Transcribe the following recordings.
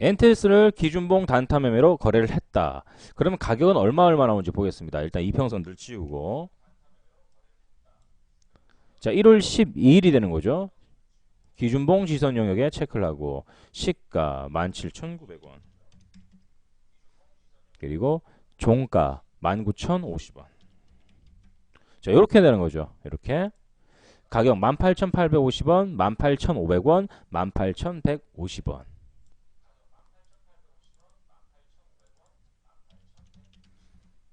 엔텔스를 기준봉 단타 매매로 거래를 했다. 그러면 가격은 얼마 나오는지 보겠습니다. 일단 이평선들 지우고. 자, 1월 12일이 되는 거죠. 기준봉 지선 영역에 체크를 하고 시가 17,900원. 그리고 종가 19,050원. 자, 이렇게 되는 거죠. 이렇게. 가격 18,850원, 18,500원, 18,150원.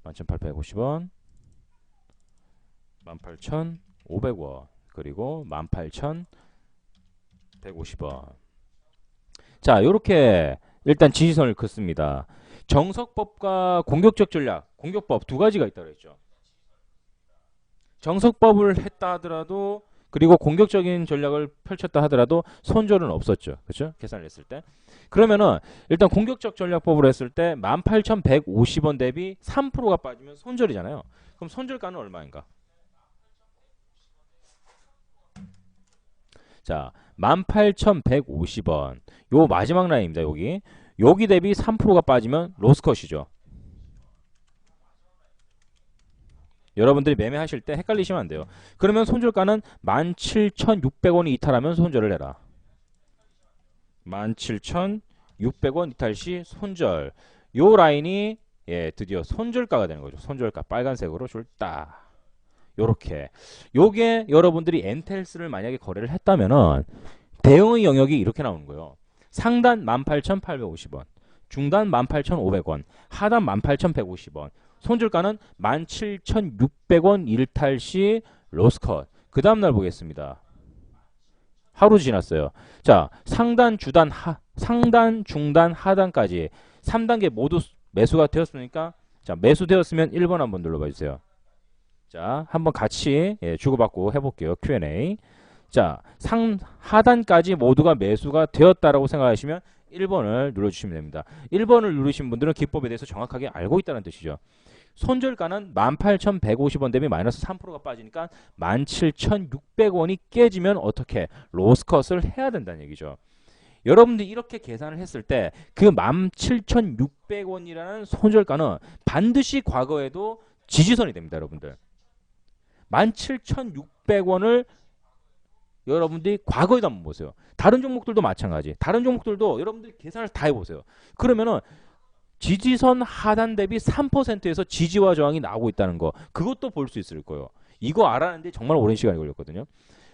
18,850원, 18,500원, 그리고 18,150원. 자, 요렇게 일단 지지선을 긋습니다. 정석법과 공격적 전략, 공격법 두 가지가 있다고 그랬죠. 정석법을 했다 하더라도 그리고 공격적인 전략을 펼쳤다 하더라도 손절은 없었죠. 그렇죠? 계산을 했을 때. 그러면은 일단 공격적 전략법으로 했을 때 18,150원 대비 3%가 빠지면 손절이잖아요. 그럼 손절가는 얼마인가? 자, 18,150원. 요 마지막 라인입니다. 여기 대비 3%가 빠지면 로스컷이죠. 여러분들이 매매하실 때 헷갈리시면 안 돼요. 그러면 손절가는 17,600원이 이탈하면 손절을 해라. 17,600원 이탈 시 손절. 요 라인이 드디어 손절가가 되는 거죠. 손절가 빨간색으로 줄다. 요렇게. 요게 여러분들이 엔텔스를 만약에 거래를 했다면은 대응의 영역이 이렇게 나오는 거예요. 상단 18,850원, 중단 18,500원, 하단 18,150원. 손절가는 17,600원 일탈 시 로스컷. 그 다음날 보겠습니다. 하루 지났어요. 자, 상단, 중단, 하단까지 3단계 모두 매수가 되었으니까 자, 매수되었으면 1번 한번 눌러봐 주세요. 자, 한번 같이 주고받고 해볼게요. Q&A. 자, 하단까지 모두가 매수가 되었다라고 생각하시면 1번을 눌러주시면 됩니다. 1번을 누르신 분들은 기법에 대해서 정확하게 알고 있다는 뜻이죠. 손절가는 18,150원 대비 마이너스 3%가 빠지니까 17,600원이 깨지면 어떻게 로스컷을 해야 된다는 얘기죠. 여러분들이 이렇게 계산을 했을 때 그 17,600원이라는 손절가는 반드시 과거에도 지지선이 됩니다. 여러분들. 17,600원을 여러분들이 과거에도 한번 보세요. 다른 종목들도 마찬가지. 다른 종목들도 여러분들이 계산을 다 해보세요. 그러면은 지지선 하단 대비 3%에서 지지와 저항이 나오고 있다는 거 그것도 볼 수 있을 거예요. 이거 알아내는데 정말 오랜 시간이 걸렸거든요.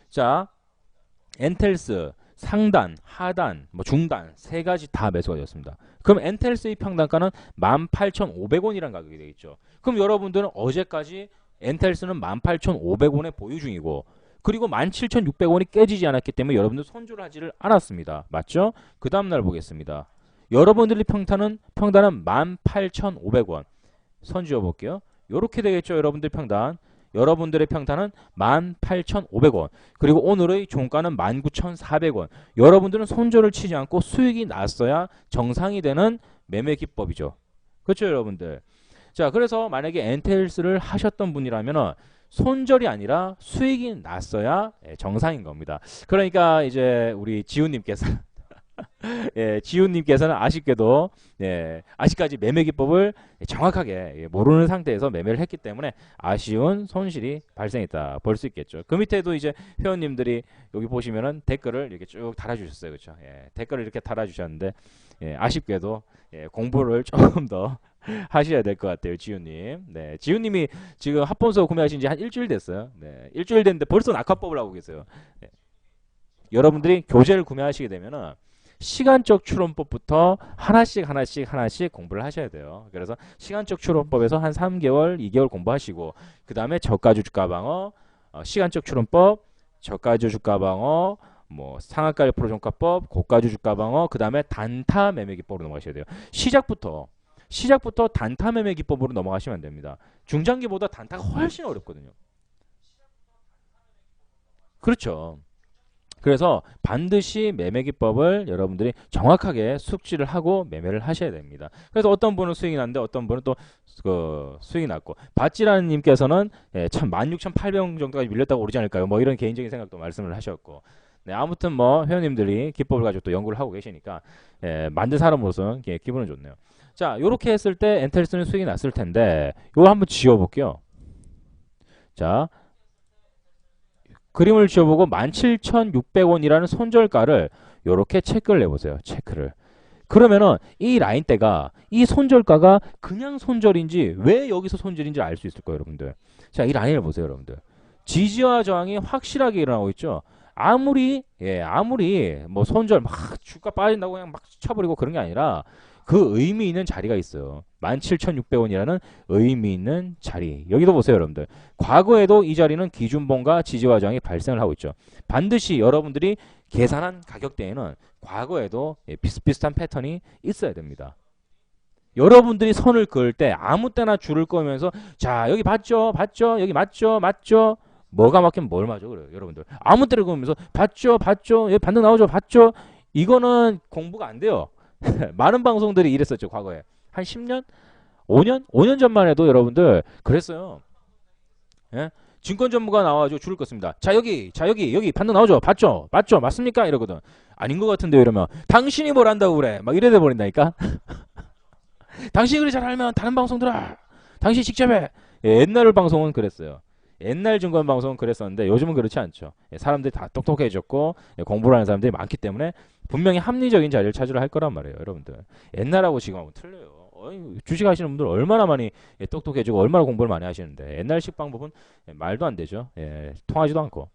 자, 엔텔스 상단, 하단, 중단 세 가지 다 매수가 되었습니다. 그럼 엔텔스의 평단가는 18,500원이라는 가격이 되겠죠. 그럼 여러분들은 어제까지 엔텔스는 18,500원에 보유 중이고 그리고 17,600원이 깨지지 않았기 때문에 여러분들 손절하지를 않았습니다. 맞죠? 그 다음날 보겠습니다. 여러분들의 평단은 18,500원. 선 지어볼게요. 이렇게 되겠죠. 여러분들 평단. 여러분들의 평단은 18,500원. 그리고 오늘의 종가는 19,400원. 여러분들은 손절을 치지 않고 수익이 났어야 정상이 되는 매매 기법이죠. 그렇죠, 여러분들. 자, 그래서 만약에 엔텔스를 하셨던 분이라면 손절이 아니라 수익이 났어야 정상인 겁니다. 그러니까 이제 우리 지훈님께서 지훈님께서는 아쉽게도 아직까지 매매 기법을 정확하게 모르는 상태에서 매매를 했기 때문에 아쉬운 손실이 발생했다 볼 수 있겠죠. 그 밑에도 이제 회원님들이 여기 보시면은 댓글을 이렇게 쭉 달아주셨어요, 그렇죠? 댓글을 이렇게 달아주셨는데 아쉽게도 공부를 조금 더 하셔야 될 것 같아요, 지훈님. 네, 지훈님이 지금 합본서 구매하신 지 한 일주일 됐어요. 네, 일주일 됐는데 벌써 낙하법을 하고 계세요. 여러분들이 교재를 구매하시게 되면은 시간적 추론법부터 하나씩 공부를 하셔야 돼요. 그래서 시간적 추론법에서 한 3개월, 2개월 공부하시고 그 다음에 저가주 주가방어, 시간적 추론법, 저가주 주가방어, 상한가 1% 종가법, 고가주 주가방어, 그 다음에 단타 매매 기법으로 넘어가셔야 돼요. 시작부터 단타 매매 기법으로 넘어가시면 안 됩니다. 중장기보다 단타가 훨씬 어렵거든요. 그렇죠. 그래서 반드시 매매 기법을 여러분들이 정확하게 숙지를 하고 매매를 하셔야 됩니다. 그래서 어떤 분은 수익이 났는데 어떤 분은 또 수익이 났고 밭지라는 님께서는 참 16,800원 정도까지 밀렸다고 오르지 않을까요? 이런 개인적인 생각도 말씀을 하셨고 아무튼 회원님들이 기법을 가지고 또 연구를 하고 계시니까 만든 사람으로서는 기분은 좋네요. 자, 요렇게 했을 때 엔텔스는 수익이 났을 텐데 요거 한번 지워볼게요. 자, 그림을 지워보고 17,600원이라는 손절가를 요렇게 체크를 해보세요. 체크를. 그러면은 이 라인대가 이 손절가가 그냥 손절인지 왜 여기서 손절인지 알 수 있을 거예요, 여러분들. 자, 이 라인을 보세요, 여러분들. 지지와 저항이 확실하게 일어나고 있죠. 아무리 뭐 손절 막 주가 빠진다고 그냥 막 쳐버리고 그런 게 아니라 그 의미 있는 자리가 있어요. 17,600원이라는 의미 있는 자리. 여기도 보세요, 여러분들. 과거에도 이 자리는 기준봉과 지지와 저항이 발생을 하고 있죠. 반드시 여러분들이 계산한 가격대에는 과거에도 비슷비슷한 패턴이 있어야 됩니다. 여러분들이 선을 그을 때 아무 때나 줄을 꺼면서 자, 여기 봤죠? 봤죠? 여기 맞죠? 맞죠? 뭐가 맞긴 뭘 맞죠? 그래요, 여러분들. 아무 때나 그으면서 봤죠? 봤죠? 여기 반등 나오죠? 봤죠? 이거는 공부가 안 돼요. 많은 방송들이 이랬었죠, 과거에. 한 10년? 5년? 5년 전만 해도 여러분들 그랬어요. 예? 증권 전문가 나와가지고 줄을 껐습니다. 자, 여기 반등 나오죠? 봤죠? 맞죠? 맞습니까? 이러거든. 아닌 것 같은데 이러면 당신이 뭘 안다고 그래? 막 이래 돼 버린다니까. 당신이 그리 잘 알면 다른 방송 들어. 당신 직접 해. 옛날 방송은 그랬어요. 옛날 증권 방송은 그랬었는데 요즘은 그렇지 않죠. 사람들이 다 똑똑해졌고 공부를 하는 사람들이 많기 때문에 분명히 합리적인 자리를 찾으려 할 거란 말이에요, 여러분들. 옛날하고 지금하고 틀려요. 주식 하시는 분들 얼마나 많이 똑똑해지고 얼마나 공부를 많이 하시는데 옛날식 방법은 말도 안 되죠. 통하지도 않고.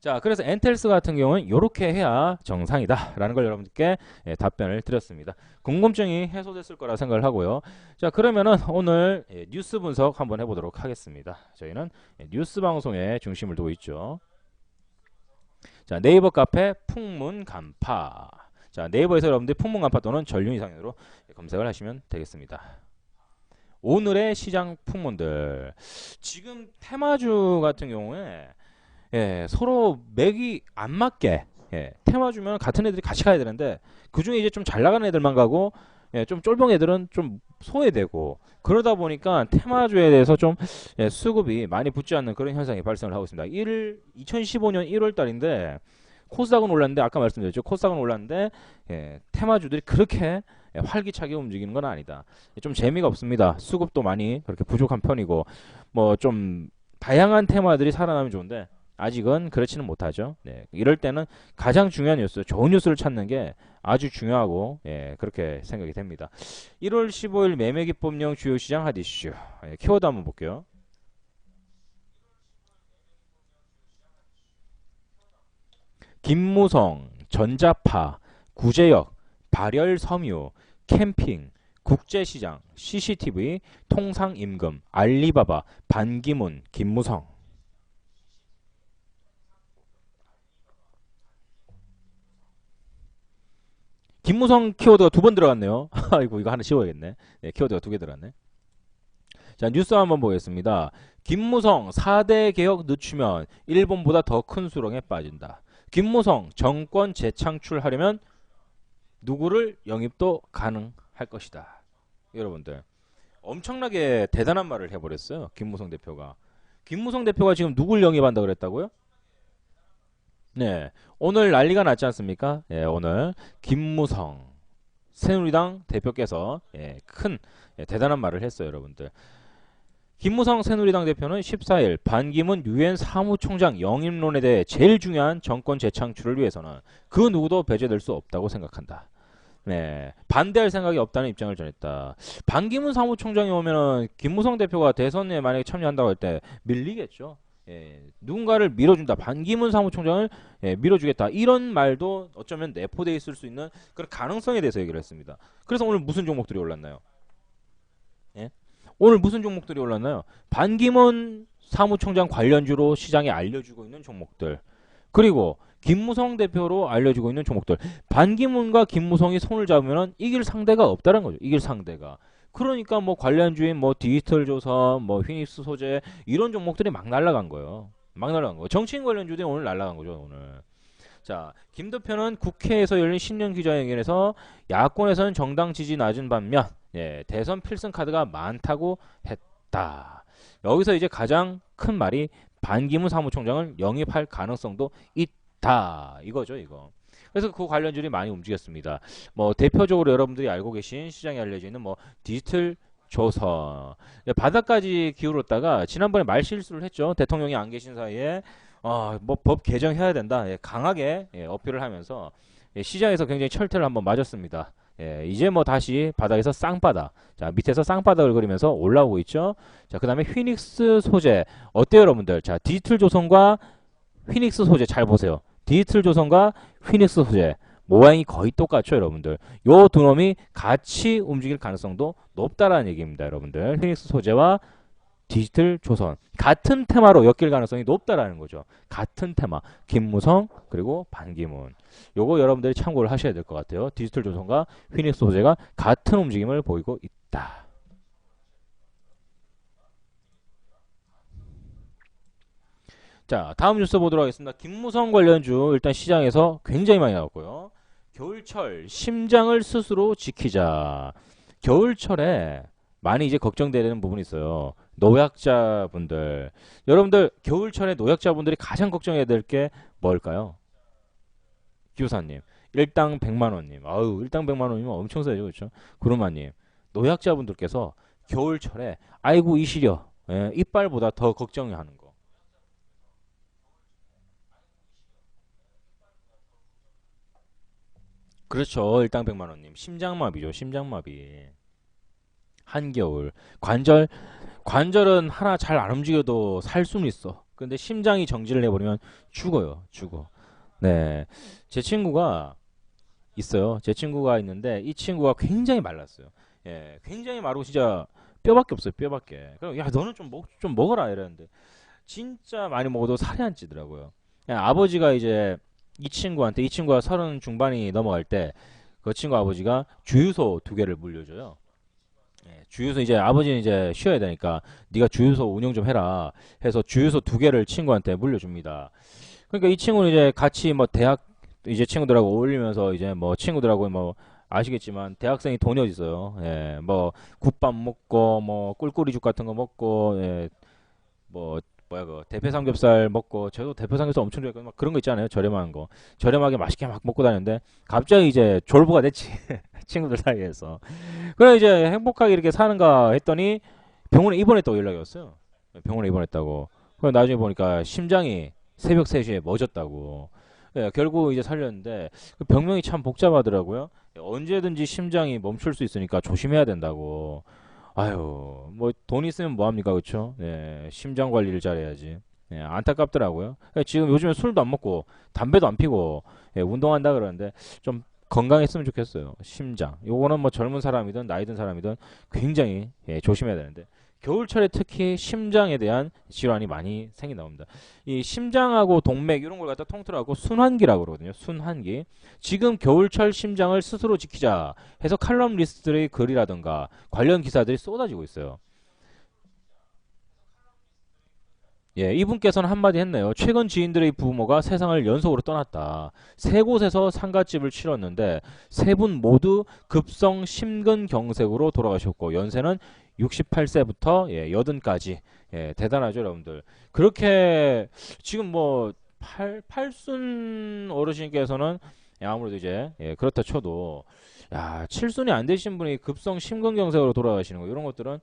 자, 그래서 엔텔스 같은 경우는 이렇게 해야 정상이다 라는 걸 여러분들께 답변을 드렸습니다. 궁금증이 해소됐을 거라 생각을 하고요. 자, 그러면은 오늘 뉴스 분석 한번 해보도록 하겠습니다. 저희는 뉴스 방송에 중심을 두고 있죠. 자, 네이버 카페 풍문 간파. 자, 네이버에서 여러분들이 풍문 간파 또는 전륜 이상으로 검색을 하시면 되겠습니다. 오늘의 시장 풍문들. 지금 테마주 같은 경우에 서로 맥이 안 맞게 테마주면 같은 애들이 같이 가야 되는데 그 중에 이제 좀 잘 나가는 애들만 가고 좀 쫄병 애들은 좀 소외되고 그러다 보니까 테마주에 대해서 좀 수급이 많이 붙지 않는 그런 현상이 발생을 하고 있습니다. 2015년 1월 달인데 코스닥은 올랐는데 아까 말씀드렸죠. 코스닥은 올랐는데 테마주들이 그렇게 활기차게 움직이는 건 아니다. 좀 재미가 없습니다. 수급도 많이 그렇게 부족한 편이고 뭐 좀 다양한 테마들이 살아나면 좋은데 아직은 그렇지는 못하죠. 이럴 때는 가장 중요한 뉴스, 좋은 뉴스를 찾는 게 아주 중요하고 그렇게 생각이 됩니다. 1월 15일 매매기법령 주요시장 핫이슈 키워드 한번 볼게요. 김무성, 전자파, 구제역, 발열섬유, 캠핑, 국제시장, CCTV, 통상임금, 알리바바, 반기문, 김무성. 김무성 키워드가 2번 들어갔네요. 아이고 이거 하나 씌워야겠네. 키워드가 2개 들어갔네. 자, 뉴스 한번 보겠습니다. 김무성 4대 개혁 늦추면 일본보다 더 큰 수렁에 빠진다. 김무성 정권 재창출하려면 누구를 영입도 가능할 것이다. 여러분들 엄청나게 대단한 말을 해버렸어요. 김무성 대표가. 김무성 대표가 지금 누굴 영입한다 그랬다고요? 네, 오늘 난리가 났지 않습니까? 오늘 김무성 새누리당 대표께서 큰 대단한 말을 했어요, 여러분들. 김무성 새누리당 대표는 14일 반기문 유엔 사무총장 영입론에 대해 제일 중요한 정권 재창출을 위해서는 그 누구도 배제될 수 없다고 생각한다. 반대할 생각이 없다는 입장을 전했다. 반기문 사무총장이 오면은 김무성 대표가 대선에 만약에 참여한다고 할 때 밀리겠죠. 누군가를 밀어준다. 반기문 사무총장을 밀어주겠다. 이런 말도 어쩌면 내포되어 있을 수 있는 그런 가능성에 대해서 얘기를 했습니다. 그래서 오늘 무슨 종목들이 올랐나요? 오늘 무슨 종목들이 올랐나요? 반기문 사무총장 관련주로 시장에 알려주고 있는 종목들. 그리고 김무성 대표로 알려지고 있는 종목들. 반기문과 김무성이 손을 잡으면 이길 상대가 없다는 거죠. 이길 상대가. 그러니까 뭐 관련주인 뭐 디지털 조선, 뭐 휘닉스 소재 이런 종목들이 막 날아간 거예요. 막 날아간 거예요. 정치인 관련주들이 오늘 날아간 거죠, 오늘. 자, 김 대표는 국회에서 열린 신년 기자회견에서 야권에서는 정당 지지 낮은 반면 대선 필승 카드가 많다고 했다. 여기서 이제 가장 큰 말이 반기문 사무총장을 영입할 가능성도 있다. 이거죠, 이거. 그래서 그 관련주들이 많이 움직였습니다. 뭐 대표적으로 여러분들이 알고 계신 시장에 알려져 있는 뭐 디지털 조선 바닥까지 기울었다가 지난번에 말실수를 했죠. 대통령이 안 계신 사이에 뭐 법 개정해야 된다. 강하게 어필을 하면서 시장에서 굉장히 철퇴를 한번 맞았습니다. 이제 뭐 다시 바닥에서 쌍바닥. 자, 밑에서 쌍바닥을 그리면서 올라오고 있죠. 자, 그 다음에 휘닉스 소재. 어때요, 여러분들? 자, 디지털 조선과 휘닉스 소재 잘 보세요. 디지털 조선과 휘닉스 소재. 모양이 거의 똑같죠, 여러분들. 요 두 놈이 같이 움직일 가능성도 높다라는 얘기입니다, 여러분들. 휘닉스 소재와 디지털 조선. 같은 테마로 엮일 가능성이 높다라는 거죠. 같은 테마. 김무성 그리고 반기문. 요거 여러분들이 참고를 하셔야 될 것 같아요. 디지털 조선과 휘닉스 소재가 같은 움직임을 보이고 있다. 자, 다음 뉴스 보도록 하겠습니다. 김무성 관련주 일단 시장에서 굉장히 많이 나왔고요. 겨울철 심장을 스스로 지키자. 겨울철에 많이 이제 걱정되는 부분이 있어요. 노약자분들. 여러분들 겨울철에 노약자분들이 가장 걱정해야 될 게 뭘까요? 기우사님. 일당 100만 원님. 아유, 일당 100만 원이면 엄청 세죠. 그렇죠? 구루마님. 노약자분들께서 겨울철에 아이고 이 시려. 이빨보다 더 걱정하는 거. 그렇죠. 일당 100만 원님. 심장마비죠. 심장마비. 한겨울. 관절은 하나 잘 안 움직여도 살 수는 있어. 근데 심장이 정지를 해버리면 죽어요. 죽어. 네. 제 친구가 있어요. 제 친구가 있는데 이 친구가 굉장히 말랐어요. 굉장히 마르고 진짜 뼈밖에 없어요. 뼈밖에. 그럼 야 너는 좀 먹어라 이랬는데 진짜 많이 먹어도 살이 안 찌더라고요. 아버지가 이제 이 친구가 30 중반이 넘어갈 때 그 친구 아버지가 주유소 2개를 물려줘요. 주유소 이제 아버지는 이제 쉬어야 되니까 네가 주유소 운영 좀 해라 해서 주유소 2개를 친구한테 물려줍니다. 그러니까 이 친구는 이제 같이 뭐 대학 이제 친구들하고 어울리면서 이제 뭐 친구들하고 뭐 아시겠지만 대학생이 돈이 어디 있어요. 뭐 국밥 먹고 뭐 꿀꿀이죽 같은 거 먹고 뭐 뭐야 그 대패 삼겹살 먹고 저도 대패 삼겹살 엄청 좋아했거든요. 막 그런 거 있잖아요. 저렴한 거 저렴하게 맛있게 막 먹고 다녔는데 갑자기 이제 졸부가 됐지. 친구들 사이에서. 그래 이제 행복하게 이렇게 사는가 했더니 병원에 입원했다고 연락이 왔어요. 병원에 입원했다고. 그래 나중에 보니까 심장이 새벽 3시에 멎었다고. 결국 이제 살렸는데 그 병명이 참 복잡하더라고요. 언제든지 심장이 멈출 수 있으니까 조심해야 된다고. 아유, 뭐 돈 있으면 뭐 합니까, 그렇죠? 심장 관리를 잘해야지. 안타깝더라고요. 지금 요즘에 술도 안 먹고 담배도 안 피고 운동한다 그러는데 좀 건강했으면 좋겠어요. 심장. 요거는 뭐 젊은 사람이든 나이 든 사람이든 굉장히 조심해야 되는데 겨울철에 특히 심장에 대한 질환이 많이 생긴다고 합니다. 이 심장하고 동맥 이런 걸 갖다 통틀어갖고 순환기라고 그러거든요. 순환기. 지금 겨울철 심장을 스스로 지키자 해서 칼럼니스트의 글이라든가 관련 기사들이 쏟아지고 있어요. 이분께서는 한마디 했네요. 최근 지인들의 부모가 세상을 연속으로 떠났다. 세 곳에서 상갓집을 치렀는데 세 분 모두 급성 심근경색으로 돌아가셨고 연세는 68세부터 80까지. 대단하죠, 여러분들. 그렇게 지금 뭐 팔순 어르신께서는 아무래도 이제 그렇다 쳐도 야, 칠순이 안 되신 분이 급성 심근경색으로 돌아가시는 거 이런 것들은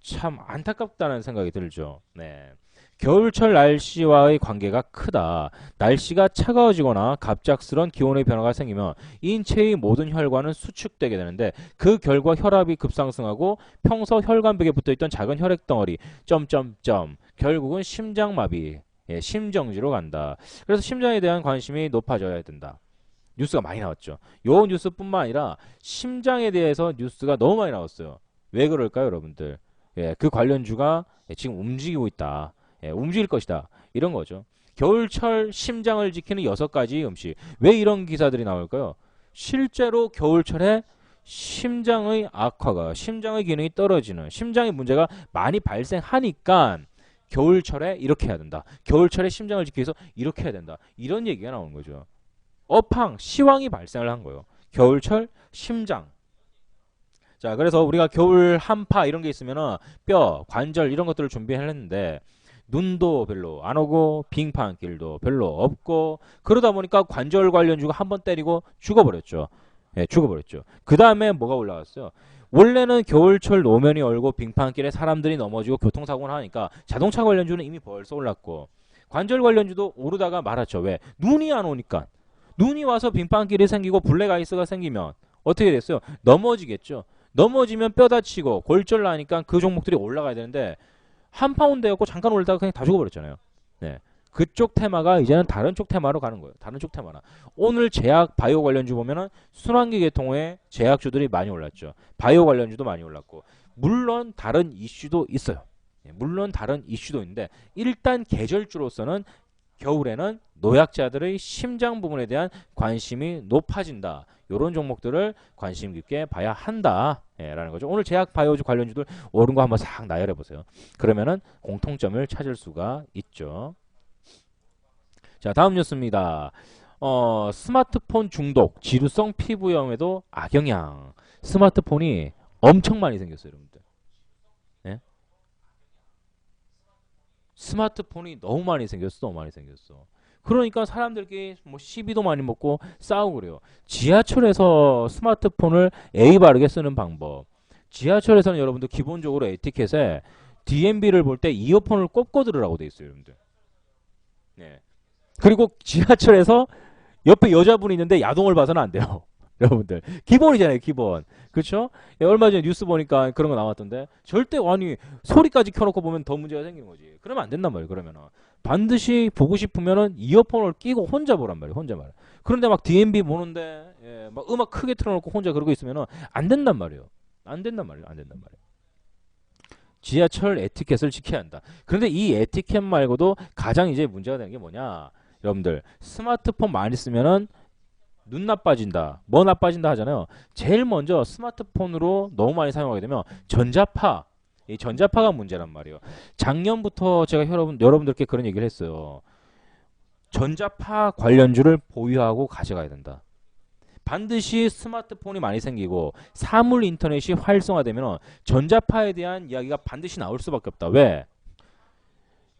참 안타깝다는 생각이 들죠. 네. 겨울철 날씨와의 관계가 크다. 날씨가 차가워지거나 갑작스런 기온의 변화가 생기면 인체의 모든 혈관은 수축되게 되는데 그 결과 혈압이 급상승하고 평소 혈관벽에 붙어있던 작은 혈액 덩어리 점점점 결국은 심장마비, 심정지로 간다. 그래서 심장에 대한 관심이 높아져야 된다. 뉴스가 많이 나왔죠. 요 뉴스뿐만 아니라 심장에 대해서 뉴스가 너무 많이 나왔어요. 왜 그럴까요, 여러분들? 그 관련주가 지금 움직이고 있다. 움직일 것이다. 이런 거죠. 겨울철 심장을 지키는 6가지 음식. 왜 이런 기사들이 나올까요? 실제로 겨울철에 심장의 악화가, 심장의 기능이 떨어지는, 심장의 문제가 많이 발생하니까 겨울철에 이렇게 해야 된다. 겨울철에 심장을 지키기 위해서 이렇게 해야 된다. 이런 얘기가 나오는 거죠. 시황이 발생을 한 거예요. 겨울철 심장. 자, 그래서 우리가 겨울 한파 이런 게 있으면은 뼈, 관절 이런 것들을 준비했는데 눈도 별로 안 오고 빙판길도 별로 없고 그러다 보니까 관절 관련주가 한 번 때리고 죽어버렸죠. 예, 죽어버렸죠. 그 다음에 뭐가 올라왔어요? 원래는 겨울철 노면이 얼고 빙판길에 사람들이 넘어지고 교통사고를 하니까 자동차 관련주는 이미 벌써 올랐고 관절 관련주도 오르다가 말았죠. 왜? 눈이 안 오니까. 눈이 와서 빙판길이 생기고 블랙아이스가 생기면 어떻게 됐어요? 넘어지겠죠. 넘어지면 뼈 다치고 골절 나니까 그 종목들이 올라가야 되는데 한 파운드였고 잠깐 올다가 그냥 다 죽어버렸잖아요. 네. 그쪽 테마가 이제는 다른 쪽 테마로 가는 거예요. 다른 쪽 테마나. 오늘 제약 바이오 관련주 보면은 순환기 계통의 제약주들이 많이 올랐죠. 바이오 관련주도 많이 올랐고 물론 다른 이슈도 있어요. 물론 다른 이슈도 있는데 일단 계절주로서는 겨울에는 노약자들의 심장 부분에 대한 관심이 높아진다. 이런 종목들을 관심 깊게 봐야 한다. 라는 거죠. 오늘 제약 바이오주 관련주들 오른 거 한번 싹 나열해 보세요. 그러면은 공통점을 찾을 수가 있죠. 자, 다음 뉴스입니다. 스마트폰 중독, 지루성 피부염에도 악영향. 스마트폰이 엄청 많이 생겼어요, 여러분들. 네? 스마트폰이 너무 많이 생겼어, 너무 많이 생겼어. 그러니까 사람들끼리 뭐 시비도 많이 먹고 싸우고 그래요. 지하철에서 스마트폰을 예의 바르게 쓰는 방법. 지하철에서는 여러분들 기본적으로 에티켓에 DMB를 볼 때 이어폰을 꼽고 들으라고 돼 있어요, 여러분들. 네. 그리고 지하철에서 옆에 여자분이 있는데 야동을 봐서는 안 돼요. 여러분들 기본이잖아요, 기본. 그렇죠? 예, 얼마 전에 뉴스 보니까 그런 거 나왔던데 절대 아니 소리까지 켜놓고 보면 더 문제가 생기는 거지. 그러면 안 된단 말이에요. 그러면은 반드시 보고 싶으면은 이어폰을 끼고 혼자 보란 말이에요. 혼자 말. 그런데 막 DMB 보는데 예, 막 음악 크게 틀어놓고 혼자 그러고 있으면은 안 된단 말이에요. 안 된단 말이에요. 안 된단 말이에요. 지하철 에티켓을 지켜야 한다. 그런데 이 에티켓 말고도 가장 이제 문제가 되는 게 뭐냐? 여러분들 스마트폰 많이 쓰면은 눈 나빠진다, 뭐 나빠진다 하잖아요. 제일 먼저 스마트폰으로 너무 많이 사용하게 되면 전자파, 이 전자파가 문제란 말이에요. 작년부터 제가 여러분들께 그런 얘기를 했어요. 전자파 관련주를 보유하고 가져가야 된다. 반드시 스마트폰이 많이 생기고 사물 인터넷이 활성화되면 전자파에 대한 이야기가 반드시 나올 수밖에 없다. 왜?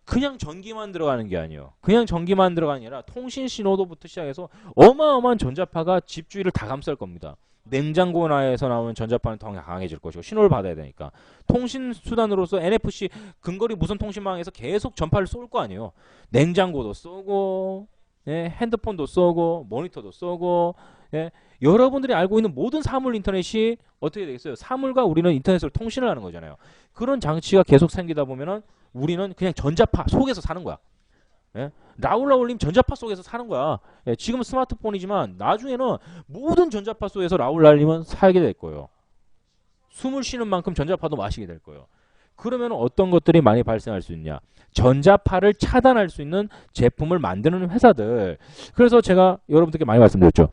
그냥 전기만 들어가는 게 아니에요. 그냥 전기만 들어가는 게 아니라 통신 신호도부터 시작해서 어마어마한 전자파가 집 주위를 다 감쌀 겁니다. 냉장고나에서 나오는 전자파는 더 강해질 것이고 신호를 받아야 되니까 통신 수단으로서 NFC 근거리 무선 통신망에서 계속 전파를 쏠 거 아니에요. 냉장고도 쏘고 예, 핸드폰도 쏘고 모니터도 쏘고 예, 여러분들이 알고 있는 모든 사물 인터넷이 어떻게 되겠어요? 사물과 우리는 인터넷으로 통신을 하는 거잖아요. 그런 장치가 계속 생기다 보면은 우리는 그냥 전자파 속에서 사는 거야. 예? 라울라울님 전자파 속에서 사는 거야. 예, 지금 스마트폰이지만 나중에는 모든 전자파 속에서 라울라울님은 살게 될 거예요. 숨을 쉬는 만큼 전자파도 마시게 될 거예요. 그러면 어떤 것들이 많이 발생할 수 있냐? 전자파를 차단할 수 있는 제품을 만드는 회사들. 그래서 제가 여러분들께 많이 말씀드렸죠.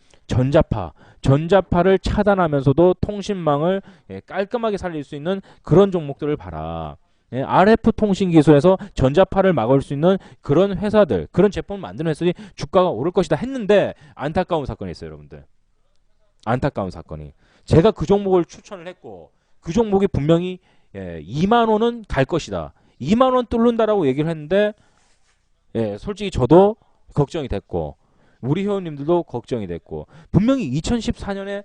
전자파를 차단하면서도 통신망을 깔끔하게 살릴 수 있는 그런 종목들을 봐라. RF 통신 기술에서 전자파를 막을 수 있는 그런 회사들, 그런 제품을 만드는 회사들이 주가가 오를 것이다 했는데 안타까운 사건이 있어요, 여러분들. 안타까운 사건이. 제가 그 종목을 추천을 했고 그 종목이 분명히 2만 원은 갈 것이다. 2만 원 뚫는다라고 얘기를 했는데 솔직히 저도 걱정이 됐고 우리 회원님들도 걱정이 됐고 분명히 2014년에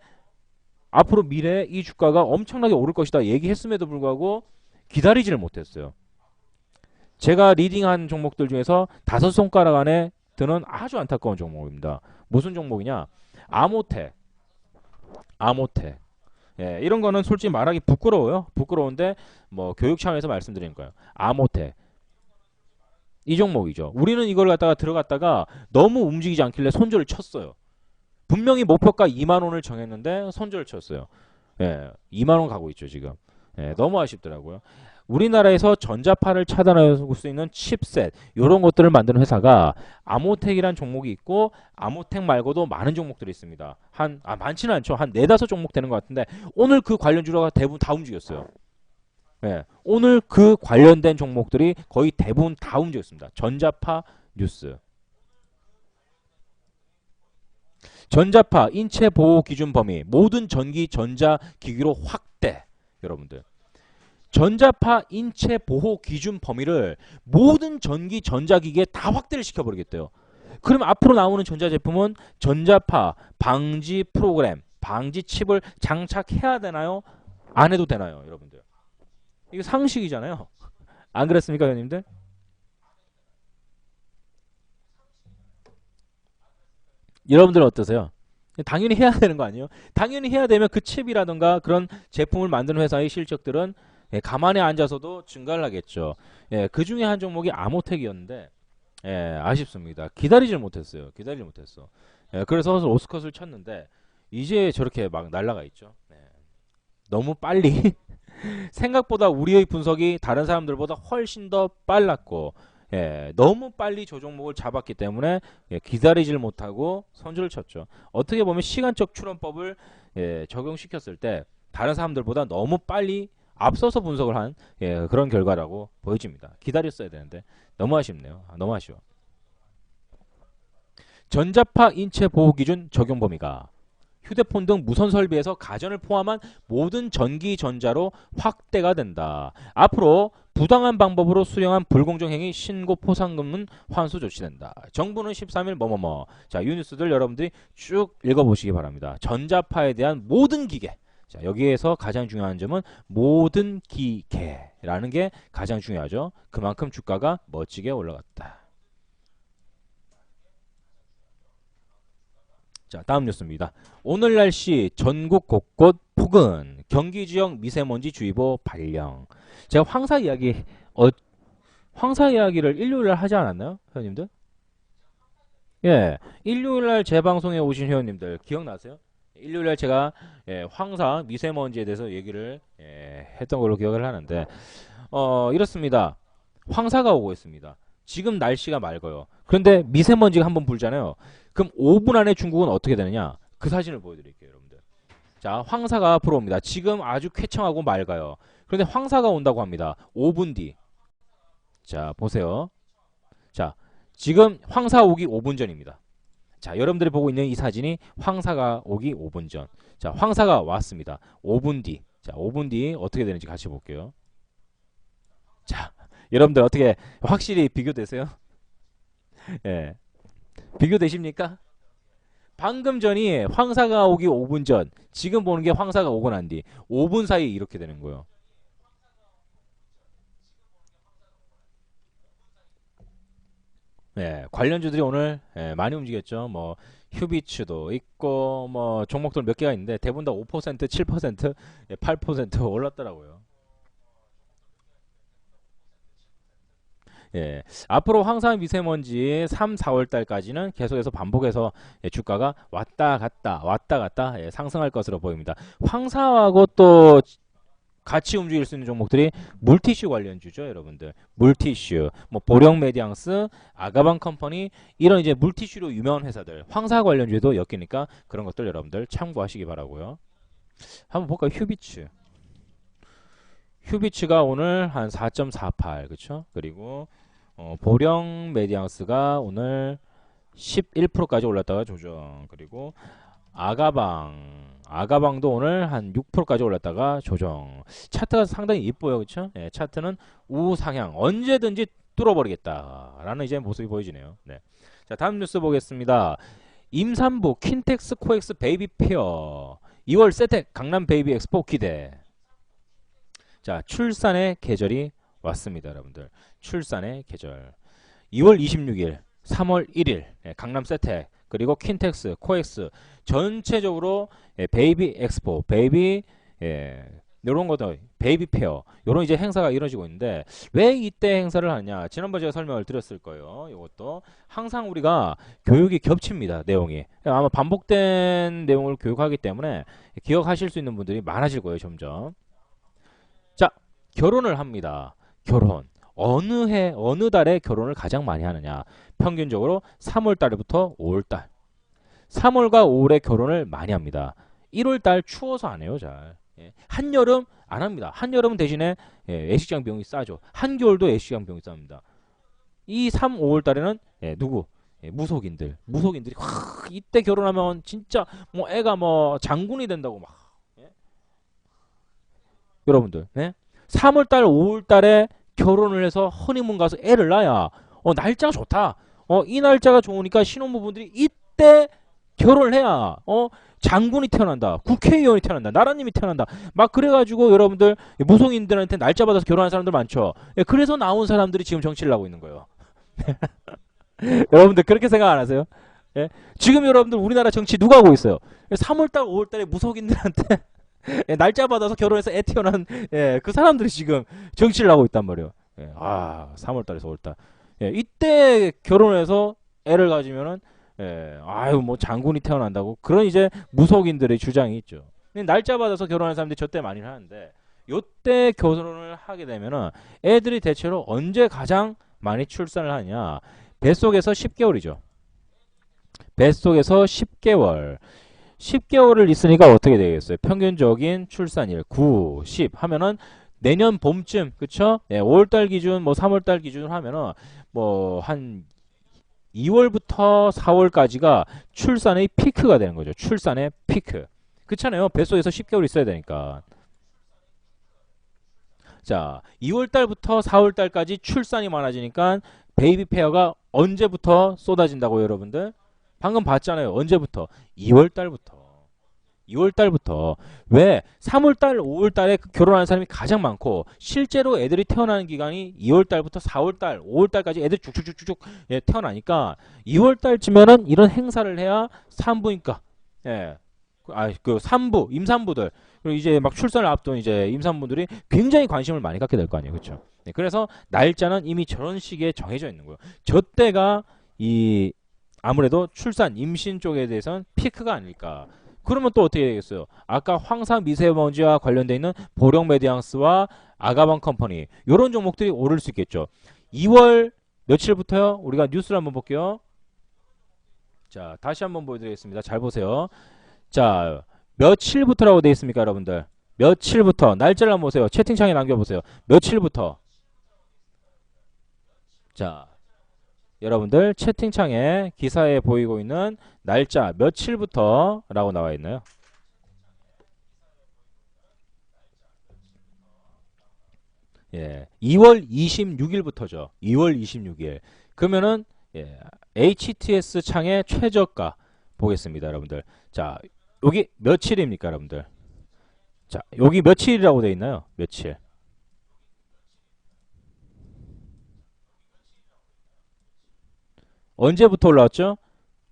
앞으로 미래에 이 주가가 엄청나게 오를 것이다 얘기했음에도 불구하고 기다리지를 못했어요. 제가 리딩한 종목들 중에서 5손가락 안에 드는 아주 안타까운 종목입니다. 무슨 종목이냐? 아모텍. 예, 이런 거는 솔직히 말하기 부끄러워요. 부끄러운데 뭐 교육 차원에서 말씀드리는 거예요. 아모텍. 이 종목이죠. 우리는 이걸 갖다가 들어갔다가 너무 움직이지 않길래 손절을 쳤어요. 분명히 목표가 2만 원을 정했는데 손절을 쳤어요. 예, 2만 원 가고 있죠, 지금. 예, 너무 아쉽더라고요. 우리나라에서 전자파를 차단할 수 있는 칩셋 이런 것들을 만드는 회사가 아모텍이라는 종목이 있고 아모텍 말고도 많은 종목들이 있습니다. 많지는 않죠. 한 4-5 종목 되는 것 같은데 오늘 그 관련주가 대부분 다 움직였어요. 예, 오늘 그 관련된 종목들이 거의 대부분 다 움직였습니다. 전자파 뉴스. 전자파 인체 보호 기준 범위 모든 전기 전자 기기로 확대. 여러분들 전자파 인체 보호 기준 범위를 모든 전기 전자기기에 다 확대를 시켜버리겠대요. 그러면 앞으로 나오는 전자제품은 전자파 방지 프로그램, 방지 칩을 장착해야 되나요? 안 해도 되나요, 여러분들? 이게 상식이잖아요. 안 그렇습니까, 회원님들? 여러분들은 어떠세요? 당연히 해야 되는 거 아니에요? 당연히 해야 되면 그 칩이라든가 그런 제품을 만드는 회사의 실적들은 가만히 앉아서도 증가를 하겠죠. 그 중에 한 종목이 아모텍이었는데 아쉽습니다. 기다리질 못했어요. 기다리질 못했어. 그래서 로스컷을 쳤는데 이제 저렇게 막 날아가 있죠. 너무 빨리 생각보다 우리의 분석이 다른 사람들보다 훨씬 더 빨랐고 너무 빨리 저 종목을 잡았기 때문에 기다리질 못하고 선주를 쳤죠. 어떻게 보면 시간적 추론법을 적용시켰을 때 다른 사람들보다 너무 빨리 앞서서 분석을 한 그런 결과라고 보여집니다. 기다렸어야 되는데 너무 아쉽네요. 너무 아쉬워. 전자파 인체 보호 기준 적용 범위가 휴대폰 등 무선 설비에서 가전을 포함한 모든 전기 전자로 확대가 된다. 앞으로 부당한 방법으로 수령한 불공정 행위 신고 포상금은 환수 조치된다. 정부는 13일 뭐뭐뭐. 자, 이 뉴스들 여러분들이 쭉 읽어보시기 바랍니다. 전자파에 대한 모든 기계. 자, 여기에서 가장 중요한 점은 모든 기계라는 게 가장 중요하죠. 그만큼 주가가 멋지게 올라갔다. 자, 다음 뉴스입니다. 오늘 날씨 전국 곳곳 폭은 경기 지역 미세먼지 주의보 발령. 제가 황사 이야기를 일요일 날 하지 않았나요, 회원님들? 일요일 날 재방송에 오신 회원님들 기억나세요? 일요일 날 제가 황사 미세먼지에 대해서 얘기를 했던 걸로 기억을 하는데 이렇습니다. 황사가 오고 있습니다. 지금 날씨가 맑아요. 그런데 미세먼지가 한번 불잖아요. 그럼 5분 안에 중국은 어떻게 되느냐? 그 사진을 보여드릴게요, 여러분들. 자, 황사가 불어옵니다. 지금 아주 쾌청하고 맑아요. 그런데 황사가 온다고 합니다. 5분 뒤. 자, 보세요. 자, 지금 황사 오기 5분 전입니다. 자, 여러분들이 보고 있는 이 사진이 황사가 오기 5분 전. 자, 황사가 왔습니다. 5분 뒤. 자, 5분 뒤 어떻게 되는지 같이 볼게요. 자, 여러분들 어떻게 확실히 비교되세요? 예. 비교되십니까? 방금 전이 황사가 오기 5분 전, 지금 보는 게 황사가 오고 난 뒤, 5분 사이 이렇게 되는 거예요. 관련주들이 오늘 많이 움직였죠. 뭐 휴비츠도 있고 뭐 종목들 몇 개가 있는데 대부분 다 5%, 7%, 8% 올랐더라고요. 앞으로 황사 미세먼지 3, 4월 달까지는 계속해서 반복해서 주가가 왔다 갔다 상승할 것으로 보입니다. 황사하고 또 같이 움직일 수 있는 종목들이 물티슈 관련주죠, 여러분들. 물티슈, 뭐 보령 메디앙스, 아가방 컴퍼니 이런 이제 물티슈로 유명한 회사들, 황사 관련주에도 엮이니까 그런 것들 여러분들 참고하시기 바라고요. 한번 볼까요? 휴비츠. 휴비츠가 오늘 한 4.48, 그렇죠? 그리고 보령 메디앙스가 오늘 11%까지 올랐다가 조정. 그리고 아가방도 오늘 한 6%까지 올랐다가 조정. 차트가 상당히 이뻐요, 그렇죠? 차트는 우상향 언제든지 뚫어버리겠다라는 이제 모습이 보여지네요. 네. 자, 다음 뉴스 보겠습니다. 임산부 킨텍스 코엑스 베이비 페어 2월 세텍 강남 베이비 엑스포 기대. 자, 출산의 계절이 왔습니다, 여러분들. 출산의 계절. 2월 26일, 3월 1일 강남 세텍 그리고 킨텍스, 코엑스 전체적으로 베이비 엑스포, 베이비 이런 것도 베이비 페어 이런 이제 행사가 이루어지고 있는데 왜 이때 행사를 하냐? 지난번에 제가 설명을 드렸을 거예요. 이것도 항상 우리가 교육이 겹칩니다. 내용이 아마 반복된 내용을 교육하기 때문에 기억하실 수 있는 분들이 많아질 거예요. 점점. 자, 결혼을 합니다. 결혼. 어느 해, 어느 달에 결혼을 가장 많이 하느냐? 평균적으로 3월 달부터 5월 달. 3월과 5월에 결혼을 많이 합니다. 1월 달 추워서 안 해요, 잘. 한여름 안 합니다. 한여름은 대신에 애식장 비용이 싸죠. 한겨울도 애식장 비용이 쌉니다. 이 3, 5월 달에는 누구? 무속인들이 이때 결혼하면 진짜 뭐 애가 뭐 장군이 된다고 막 여러분들, 3월달, 5월달에 결혼을 해서 허니문 가서 애를 낳아야 날짜가 좋다. 이 날짜가 좋으니까 신혼부부들이 이때 결혼을 해야 장군이 태어난다, 국회의원이 태어난다, 나라님이 태어난다. 막 그래가지고 여러분들 무속인들한테 날짜 받아서 결혼한 사람들 많죠. 예, 그래서 나온 사람들이 지금 정치를 하고 있는 거예요. 여러분들 그렇게 생각 안 하세요? 예? 지금 여러분들 우리나라 정치 누가 하고 있어요? 3월달, 5월달에 무속인들한테 날짜 받아서 결혼해서 애 태어난 그 사람들이 지금 정치를 하고 있단 말이에요. 3월달에서 5월달. 이때 결혼해서 애를 가지면은 아유 뭐 장군이 태어난다고 그런 이제 무속인들의 주장이 있죠. 날짜 받아서 결혼한 사람들이 저때 많이 하는데 요때 결혼을 하게 되면은 애들이 대체로 언제 가장 많이 출산을 하냐? 뱃속에서 10개월이죠. 뱃속에서 10개월. 10개월을 있으니까 어떻게 되겠어요? 평균적인 출산일 9, 10 하면은 내년 봄쯤, 그쵸? 5월달 기준, 뭐 3월달 기준 하면은 뭐 한 2월부터 4월까지가 출산의 피크가 되는 거죠. 출산의 피크. 그렇잖아요. 뱃속에서 10개월 있어야 되니까. 자, 2월달부터 4월달까지 출산이 많아지니까 베이비 페어가 언제부터 쏟아진다고요, 여러분들? 방금 봤잖아요. 언제부터? 2월달부터. 2월달부터. 왜? 3월달, 5월달에 결혼하는 사람이 가장 많고 실제로 애들이 태어나는 기간이 2월달부터 4월달, 5월달까지 애들이 쭉쭉쭉쭉 태어나니까 2월달쯤에는 이런 행사를 해야 산부인과, 그 산부, 임산부들 그리고 이제 막 출산을 앞둔 이제 임산부들이 굉장히 관심을 많이 갖게 될 거 아니에요, 그렇죠? 그래서 날짜는 이미 저런 시기에 정해져 있는 거예요. 저 때가 이 아무래도 출산, 임신 쪽에 대해서는 피크가 아닐까. 그러면 또 어떻게 되겠어요? 아까 황사 미세먼지와 관련돼 있는 보령 메디앙스와 아가방 컴퍼니 이런 종목들이 오를 수 있겠죠. 2월 며칠부터요? 우리가 뉴스를 한번 볼게요. 자, 다시 한번 보여드리겠습니다. 잘 보세요. 자, 며칠부터라고 되어 있습니까, 여러분들? 며칠부터 날짜를 한번 보세요. 채팅창에 남겨보세요. 며칠부터. 자, 여러분들 채팅창에 기사에 보이고 있는 날짜 며칠부터 라고 나와 있나요? 예, 2월 26일부터죠. 2월 26일. 그러면은 HTS 창의 최저가 보겠습니다, 여러분들. 자, 여기 며칠입니까, 여러분들? 자, 여기 며칠이라고 되어 있나요? 며칠. 언제부터 올라왔죠?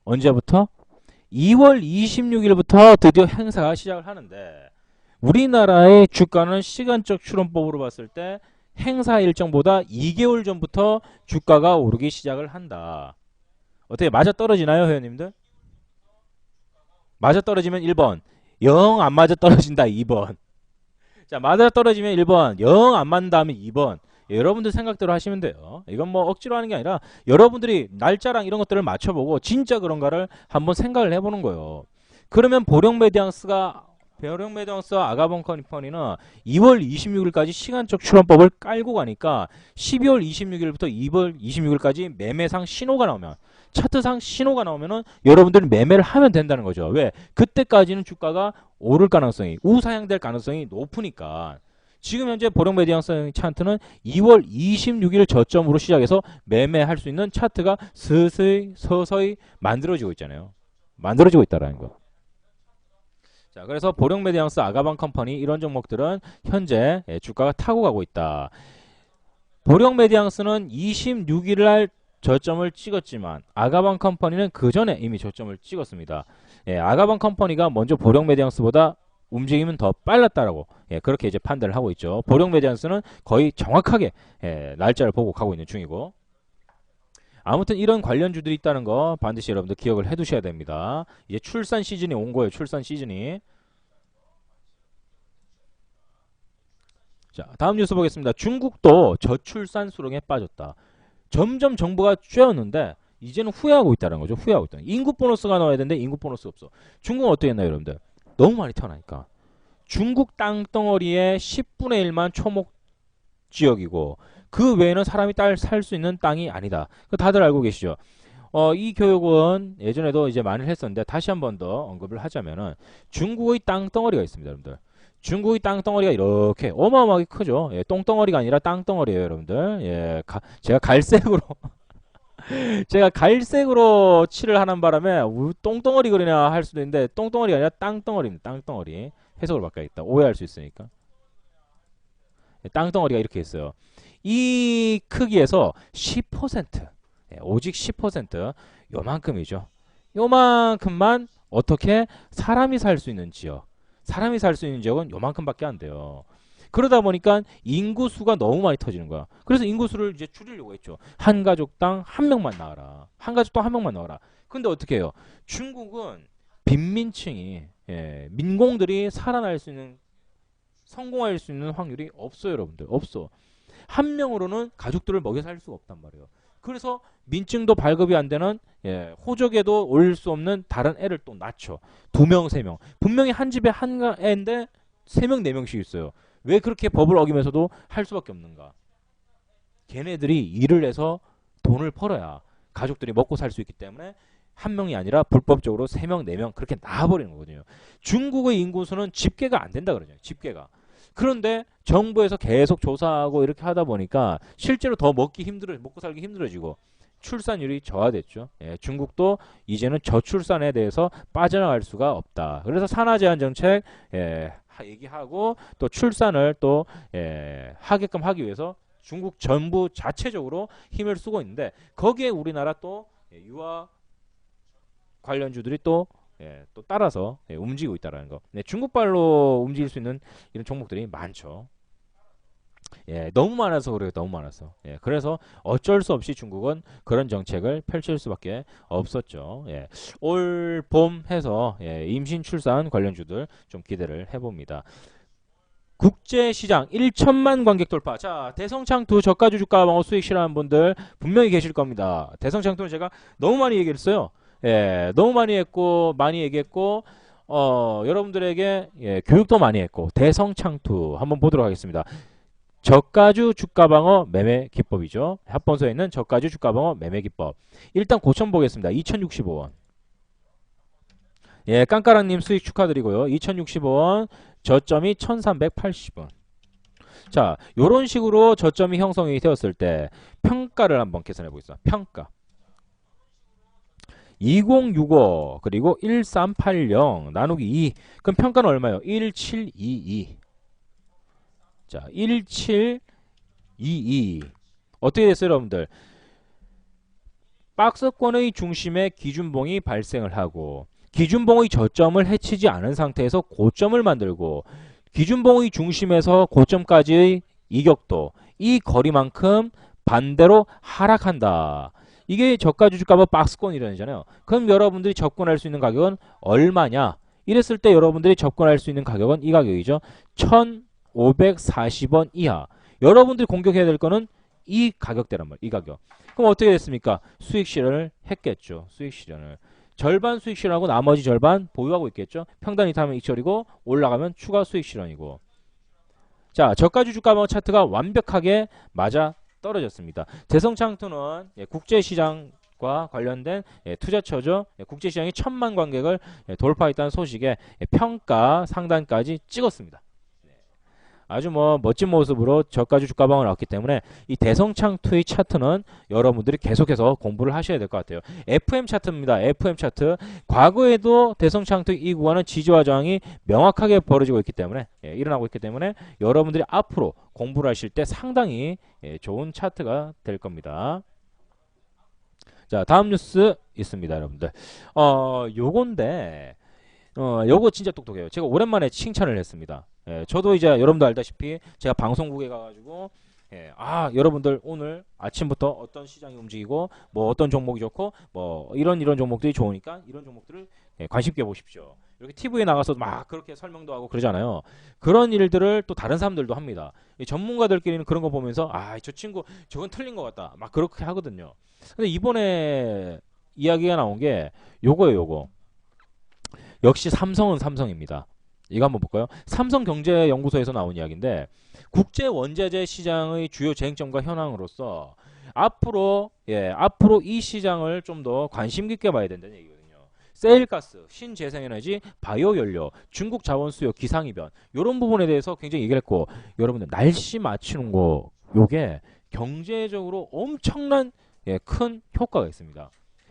언제부터? 2월 26일부터 드디어 행사가 시작을 하는데 우리나라의 주가는 시간적 추론법으로 봤을 때 행사 일정보다 2개월 전부터 주가가 오르기 시작을 한다. 어떻게 맞아 떨어지나요, 회원님들? 맞아 떨어지면 1번, 영 안 맞아 떨어진다 2번. 자, 맞아 떨어지면 1번, 영 안 맞는다면 2번. 여러분들 생각대로 하시면 돼요. 이건 뭐 억지로 하는 게 아니라 여러분들이 날짜랑 이런 것들을 맞춰보고 진짜 그런가를 한번 생각을 해보는 거예요. 그러면 보령 메디앙스와 아가본 컴퍼니는 2월 26일까지 시간적 추론법을 깔고 가니까 12월 26일부터 2월 26일까지 매매상 신호가 나오면 차트상 신호가 나오면은 여러분들이 매매를 하면 된다는 거죠. 왜? 그때까지는 주가가 오를 가능성이 우상향될 가능성이 높으니까. 지금 현재 보령 메디앙스 차트는 2월 26일 저점으로 시작해서 매매할 수 있는 차트가 서서히 만들어지고 있잖아요. 만들어지고 있다라는 거. 자, 그래서 보령 메디앙스, 아가방 컴퍼니 이런 종목들은 현재 주가가 타고 가고 있다. 보령 메디앙스는 26일 날 저점을 찍었지만 아가방 컴퍼니는 그 전에 이미 저점을 찍었습니다. 아가방 컴퍼니가 먼저 보령 메디앙스보다 움직임은 더 빨랐다라고 그렇게 이제 판단을 하고 있죠. 보령 메디앙스는 거의 정확하게 날짜를 보고 가고 있는 중이고, 아무튼 이런 관련주들이 있다는 거 반드시 여러분들 기억을 해 두셔야 됩니다. 이제 출산 시즌이 온 거예요. 출산 시즌이. 자, 다음 뉴스 보겠습니다. 중국도 저출산 수렁에 빠졌다. 점점 정부가 쬐었는데 이제는 후회하고 있다는 거죠. 후회하고 있다. 인구 보너스가 나와야 되는데 인구 보너스 없어. 중국은 어떻게 했나요, 여러분들? 너무 많이 태어나니까. 중국 땅덩어리의 10분의 1만 초목 지역이고 그 외에는 사람이 살 수 있는 땅이 아니다. 다들 알고 계시죠? 이 교육은 예전에도 이제 많이 했었는데 다시 한 번 더 언급을 하자면은 중국의 땅덩어리가 있습니다, 여러분들. 중국의 땅덩어리가 이렇게 어마어마하게 크죠. 예, 똥덩어리가 아니라 땅덩어리예요, 여러분들. 예, 제가 갈색으로 제가 갈색으로 칠을 하는 바람에 똥덩어리 그리냐 할 수도 있는데 똥덩어리가 아니라 땅덩어리입니다. 땅덩어리. 해석을 바꿔야겠다. 오해할 수 있으니까. 예, 땅덩어리가 이렇게 있어요. 이 크기에서 10%, 예, 오직 10% 요만큼이죠. 요만큼만 어떻게 사람이 살 수 있는 지역, 사람이 살 수 있는 지역은 요만큼밖에 안 돼요. 그러다 보니까 인구수가 너무 많이 터지는 거야. 그래서 인구수를 이제 줄이려고 했죠. 한 가족당 한 명만 나와라. 한 가족당 한 명만 나와라. 근데 어떻게 해요? 중국은 빈민층이, 예, 민공들이 살아날 수 있는, 성공할 수 있는 확률이 없어요, 여러분들. 없어. 한 명으로는 가족들을 먹여 살 수가 없단 말이에요. 그래서 민증도 발급이 안 되는, 예, 호적에도 올릴 수 없는 다른 애를 또 낳죠. 두 명, 세 명. 분명히 한 집에 한 애인데 세 명, 네 명씩 있어요. 왜 그렇게 법을 어기면서도 할 수밖에 없는가? 걔네들이 일을 해서 돈을 벌어야 가족들이 먹고 살 수 있기 때문에 한 명이 아니라 불법적으로 세 명, 네 명 그렇게 낳아버리는 거거든요. 중국의 인구수는 집계가 안 된다 그러죠. 집계가. 그런데 정부에서 계속 조사하고 이렇게 하다 보니까 실제로 더 먹고 살기 힘들어지고 출산율이 저하됐죠. 예, 중국도 이제는 저출산에 대해서 빠져나갈 수가 없다. 그래서 산하 제한 정책, 예, 얘기하고 또 출산을 또, 예, 하게끔 하기 위해서 중국 정부 자체적으로 힘을 쓰고 있는데 거기에 우리나라 또, 예, 유아 관련주들이 또, 예, 또 따라서, 예, 움직이고 있다라는 거. 네, 중국발로 움직일 수 있는 이런 종목들이 많죠. 예, 너무 많아서 그래요. 너무 많아서. 예, 그래서 어쩔 수 없이 중국은 그런 정책을 펼칠 수밖에 없었죠. 예, 올 봄 해서, 예, 임신 출산 관련주들 좀 기대를 해봅니다. 국제시장 1천만 관객 돌파. 자, 대성창투 저가주 주가 방어 수익 실현한 분들 분명히 계실 겁니다. 대성창투는 제가 너무 많이 얘기했어요. 예, 너무 많이 얘기했고, 여러분들에게, 예, 교육도 많이 했고, 대성창투 한번 보도록 하겠습니다. 저가주 주가방어 매매 기법이죠. 합본서에 있는 저가주 주가방어 매매 기법. 일단 고점 보겠습니다. 2065원. 예, 깡까랑님 수익 축하드리고요. 2065원, 저점이 1380원. 자, 요런 식으로 저점이 형성이 되었을 때 평가를 한번 계산해 보겠습니다. 평가. 2065 그리고 1380 나누기 2. 그럼 평가는 얼마예요? 1722. 자, 1722. 어떻게 됐어요, 여러분들? 박스권의 중심에 기준봉이 발생을 하고 기준봉의 저점을 해치지 않은 상태에서 고점을 만들고 기준봉의 중심에서 고점까지의 이격도, 이 거리만큼 반대로 하락한다. 이게 저가주 주가가 박스권이라잖아요. 그럼 여러분들이 접근할 수 있는 가격은 얼마냐? 이랬을 때 여러분들이 접근할 수 있는 가격은 이 가격이죠. 1540원 이하. 여러분들이 공격해야 될 거는 이 가격대란 말이에요. 이 가격. 그럼 어떻게 됐습니까? 수익 실현을 했겠죠. 수익 실현을. 절반 수익 실현하고 나머지 절반 보유하고 있겠죠. 평단 이탈하면 익절이고 올라가면 추가 수익 실현이고. 자, 저가주 주가방어 차트가 완벽하게 맞아 떨어졌습니다. 대성창투는, 예, 국제시장과 관련된, 예, 투자처죠. 예, 국제시장이 1000만 관객을, 예, 돌파했다는 소식에, 예, 평가 상단까지 찍었습니다. 아주 뭐 멋진 모습으로 저가주 주가방을 나왔기 때문에 이 대성창투의 차트는 여러분들이 계속해서 공부를 하셔야 될 것 같아요. FM 차트입니다. FM 차트. 과거에도 대성창투 이 구간은 지지와 저항이 명확하게 벌어지고 있기 때문에, 예, 일어나고 있기 때문에 여러분들이 앞으로 공부를 하실 때 상당히, 예, 좋은 차트가 될 겁니다. 자, 다음 뉴스 있습니다, 여러분들. 요건데, 요거 진짜 똑똑해요. 제가 오랜만에 칭찬을 했습니다. 예, 저도 이제 여러분도 알다시피 제가 방송국에 가가지고, 예, 여러분들 오늘 아침부터 어떤 시장이 움직이고 뭐 어떤 종목이 좋고 뭐 이런 종목들이 좋으니까 이런 종목들을, 예, 관심 있게 보십시오. 이렇게 TV에 나가서 막 그렇게 설명도 하고 그러잖아요. 그런 일들을 또 다른 사람들도 합니다. 이 전문가들끼리는 그런 거 보면서 저 친구 저건 틀린 것 같다 막 그렇게 하거든요. 근데 이번에 이야기가 나온 게 요거예요. 요거. 역시 삼성은 삼성입니다. 이거 한번 볼까요? 삼성경제연구소에서 나온 이야기인데 국제 원자재 시장의 주요 재행점과 현황으로서 앞으로 이 시장을 좀 더 관심 깊게 봐야 된다는 얘기거든요. 세일가스, 신재생에너지, 바이오 연료, 중국 자원 수요, 기상 이변 이런 부분에 대해서 굉장히 얘기를 했고 여러분들 날씨 맞추는 거 요게 경제적으로 엄청난 큰 효과가 있습니다.